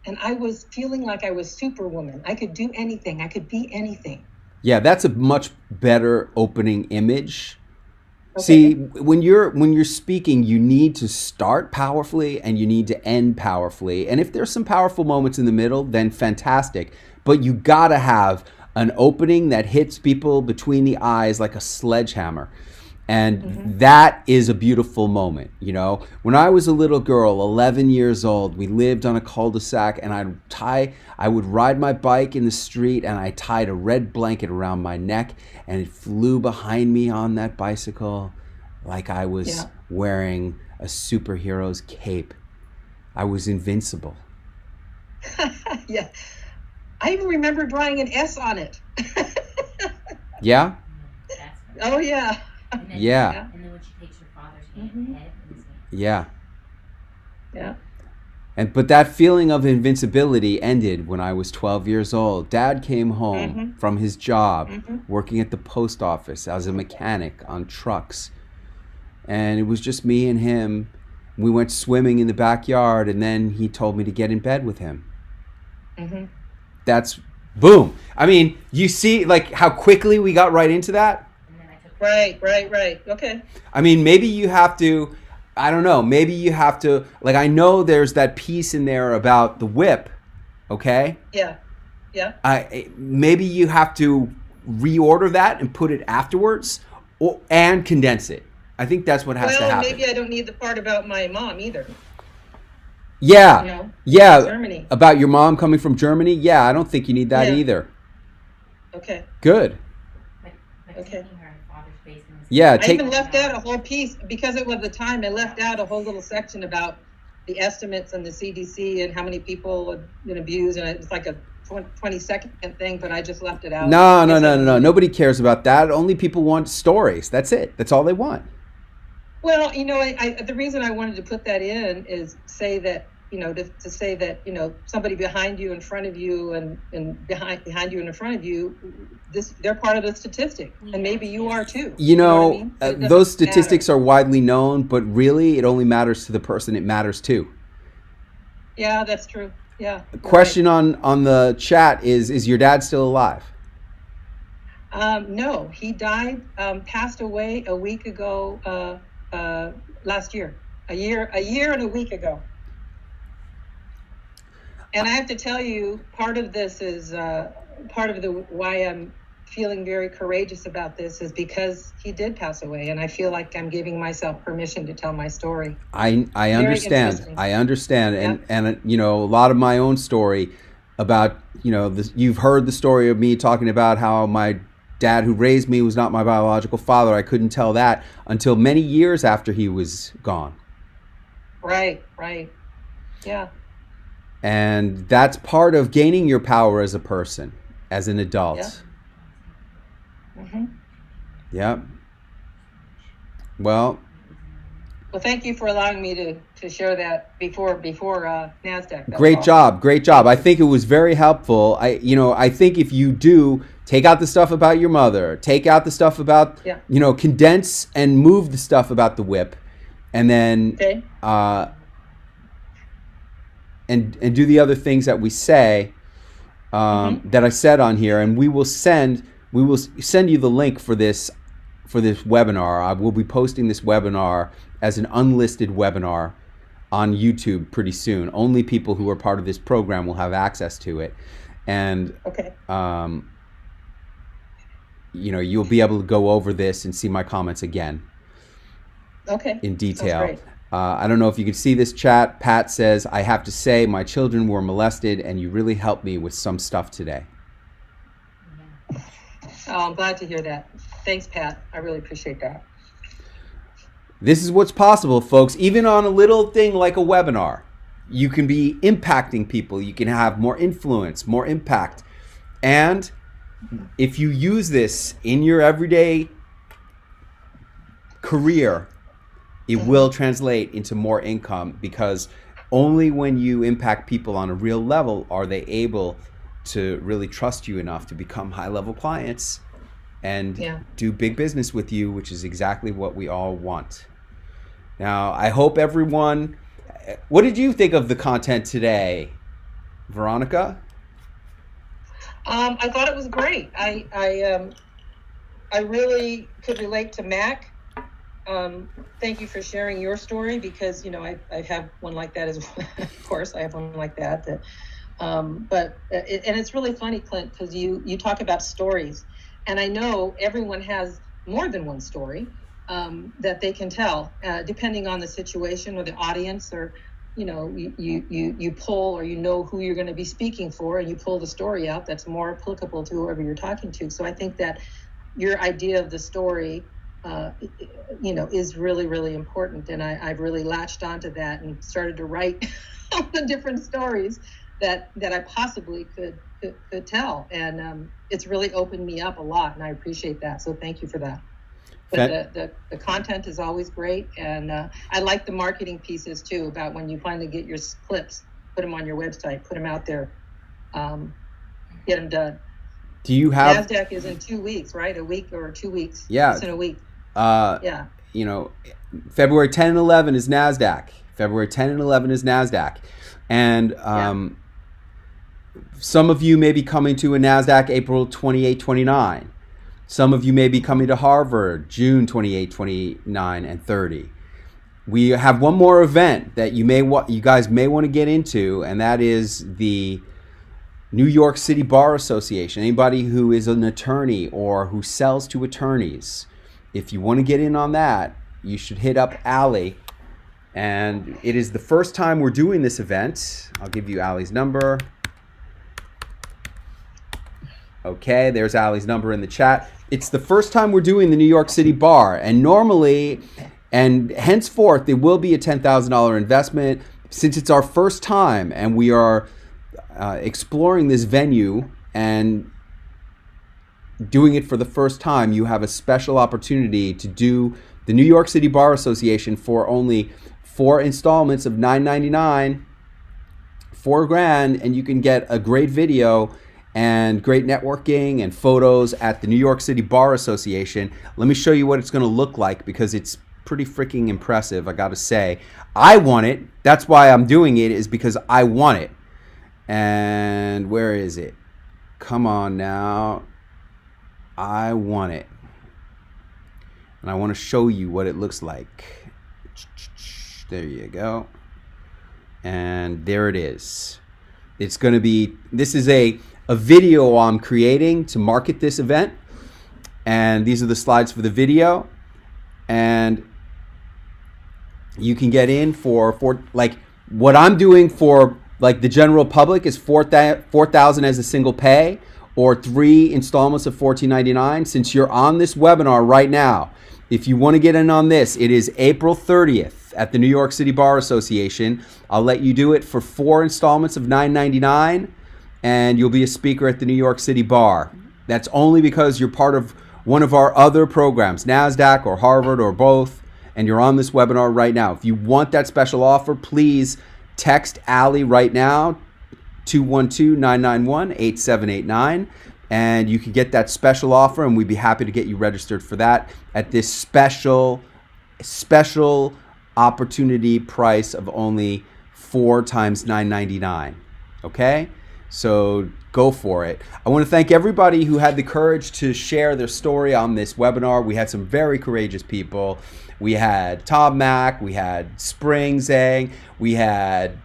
And I was feeling like I was Superwoman. I could do anything. I could be anything. Yeah, that's a much better opening image. See, when you're speaking, you need to start powerfully and you need to end powerfully. And if there's some powerful moments in the middle, then fantastic. But you gotta have an opening that hits people between the eyes like a sledgehammer. And that is a beautiful moment. You know, when I was a little girl, 11 years old, we lived on a cul-de-sac and I would ride my bike in the street and I tied a red blanket around my neck and it flew behind me on that bicycle like I was wearing a superhero's cape. I was invincible. Yeah. I even remember drawing an S on it. Yeah? Oh, yeah. Yeah. And then when she takes her father's head in his hand. Yeah. Yeah. But that feeling of invincibility ended when I was 12 years old. Dad came home from his job, working at the post office as a mechanic on trucks. And it was just me and him. We went swimming in the backyard, and then he told me to get in bed with him. That's boom. I mean, you see like how quickly we got right into that? Right. Okay. I mean, maybe you have to, I don't know, maybe you have to, like, I know there's that piece in there about the whip, okay? Yeah. Maybe you have to reorder that and put it afterwards and condense it. I think that's what has to happen. Maybe I don't need the part about my mom either. Yeah. You know, Germany. About your mom coming from Germany? Yeah, I don't think you need that either. Okay. Good. Okay. Yeah. I even left out a whole piece because it was the time. I left out a whole little section about the estimates and the CDC and how many people have been abused, and it's like a 20-second thing, but I just left it out. No. Nobody cares about that. Only people want stories. That's it. That's all they want. Well, the reason I wanted to put that in is say that, to say that, somebody behind you, in front of you, and behind you and in front of you, they're part of the statistic, and maybe you are too. You know, what I mean? It those doesn't statistics matter. are widely known, but really it only matters to the person it matters to. Yeah, that's true. Yeah. The you're question on the chat is your dad still alive? No, he died, passed away a week ago, last year, a year and a week ago. And I have to tell you, part of this is part of why I'm feeling very courageous about this is because he did pass away, and I feel like I'm giving myself permission to tell my story. I Very understand. interesting. I understand, Yep. and a lot of my own story about you've heard the story of me talking about how my dad who raised me was not my biological father. I couldn't tell that until many years after he was gone. Right. Yeah. And that's part of gaining your power as a person, as an adult. Yeah. Mm-hmm. Yep. Well, thank you for allowing me to share that before NASDAQ. That's great awesome. job. I think it was very helpful. I think if you do take out the stuff about your mother, take out the stuff about, condense and move the stuff about the whip, and then Okay. and do the other things that we say that I said on here, and we will send you the link for this webinar. I will be posting this webinar as an unlisted webinar on YouTube pretty soon. Only people who are part of this program will have access to it, and okay. You'll be able to go over this and see my comments again. Okay. In detail. Sounds great. I don't know if you can see this chat. Pat says, I have to say my children were molested and you really helped me with some stuff today. Oh, I'm glad to hear that. Thanks, Pat. I really appreciate that. This is what's possible, folks. Even on a little thing like a webinar, you can be impacting people. You can have more influence, more impact. And if you use this in your everyday career, it will translate into more income, because only when you impact people on a real level are they able to really trust you enough to become high-level clients and do big business with you, which is exactly what we all want. Now, I hope everyone... What did you think of the content today, Veronica? I thought it was great. I really could relate to Mac. Thank you for sharing your story, because I have one like that as well. Of course, I have one like that. But it's really funny, Clint, because you talk about stories, and I know everyone has more than one story that they can tell, depending on the situation or the audience, or you pull, or who you're going to be speaking for, and you pull the story out that's more applicable to whoever you're talking to. So I think that your idea of the story is really, really important. And I've really latched onto that and started to write all the different stories that I possibly could tell. And it's really opened me up a lot, and I appreciate that. So thank you for that. But the content is always great. And I like the marketing pieces too, about when you finally get your clips, put them on your website, put them out there, get them done. Do you have... NASDAQ is in 2 weeks, right? A week or 2 weeks. Yeah. It's in a week. February 10 and 11 is NASDAQ. February 10 and 11 is NASDAQ. And some of you may be coming to a NASDAQ April 28, 29. Some of you may be coming to Harvard June 28, 29, and 30. We have one more event that you guys may want to get into, and that is the New York City Bar Association. Anybody who is an attorney or who sells to attorneys, if you want to get in on that, you should hit up Allie. And it is the first time we're doing this event. I'll give you Allie's number. Okay, there's Allie's number in the chat. It's the first time we're doing the New York City Bar. And normally, and henceforth, there will be a $10,000 investment. Since it's our first time and we are exploring this venue and doing it for the first time, you have a special opportunity to do the New York City Bar Association for only 4 installments of $9.99, $4,000, and you can get a great video and great networking and photos at the New York City Bar Association. Let me show you what it's going to look like, because it's pretty freaking impressive, I gotta say. I want it. That's why I'm doing it, is because I want it. And where is it? Come on now. I want it. And I want to show you what it looks like. There you go. And there it is. It's going to be, this is a video I'm creating to market this event. And these are the slides for the video. And you can get in for like, what I'm doing for like the general public is $4,000 as a single pay, or 3 installments of $14.99. Since you're on this webinar right now, if you want to get in on this, it is April 30th at the New York City Bar Association. I'll let you do it for 4 installments of $9.99, and you'll be a speaker at the New York City Bar. That's only because you're part of one of our other programs, NASDAQ or Harvard or both, and you're on this webinar right now. If you want that special offer, please text Allie right now, 212-991-8789, and you can get that special offer, and we'd be happy to get you registered for that at this special opportunity price of only 4 times $9.99. Okay? So go for it. I want to thank everybody who had the courage to share their story on this webinar. We had some very courageous people. We had Tom Mack, we had Spring Zhang, we had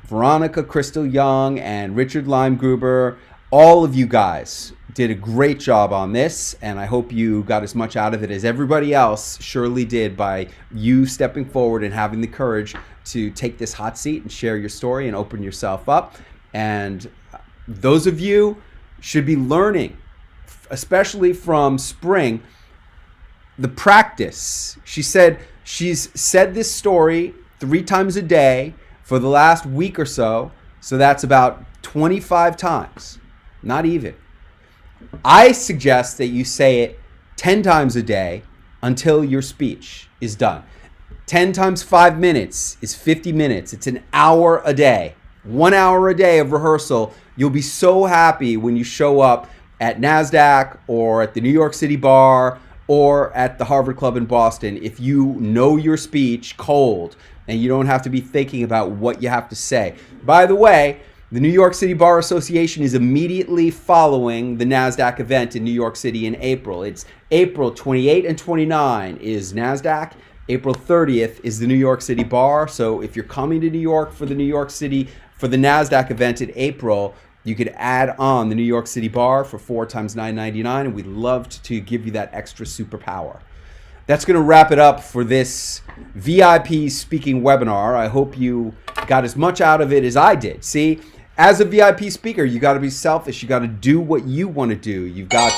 Veronica Crystal Young and Richard Limegruber. All of you guys did a great job on this, and I hope you got as much out of it as everybody else surely did by you stepping forward and having the courage to take this hot seat and share your story and open yourself up. And those of you should be learning, especially from Spring, the practice. She said she's said this story 3 times a day for the last week or so. So that's about 25 times, not even. I suggest that you say it 10 times a day until your speech is done. 10 times 5 minutes is 50 minutes. It's an hour a day. 1 hour a day of rehearsal. You'll be so happy when you show up at NASDAQ or at the New York City Bar or at the Harvard Club in Boston if you know your speech cold and you don't have to be thinking about what you have to say. By the way, the New York City Bar Association is immediately following the NASDAQ event in New York City in April. It's April 28 and 29 is NASDAQ. April 30th is the New York City Bar. So if you're coming to New York for the NASDAQ event in April, you could add on the New York City Bar for 4 times $9.99, and we'd love to give you that extra superpower. That's going to wrap it up for this VIP speaking webinar. I hope you got as much out of it as I did. See, as a VIP speaker, you got to be selfish. You got to do what you want to do. You've got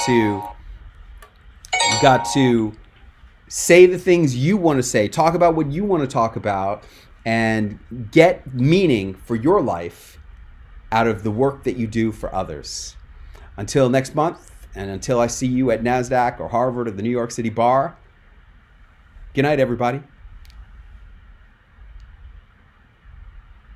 to say the things you want to say, talk about what you want to talk about, and get meaning for your life out of the work that you do for others. Until next month, and until I see you at NASDAQ or Harvard or the New York City Bar, good night, everybody.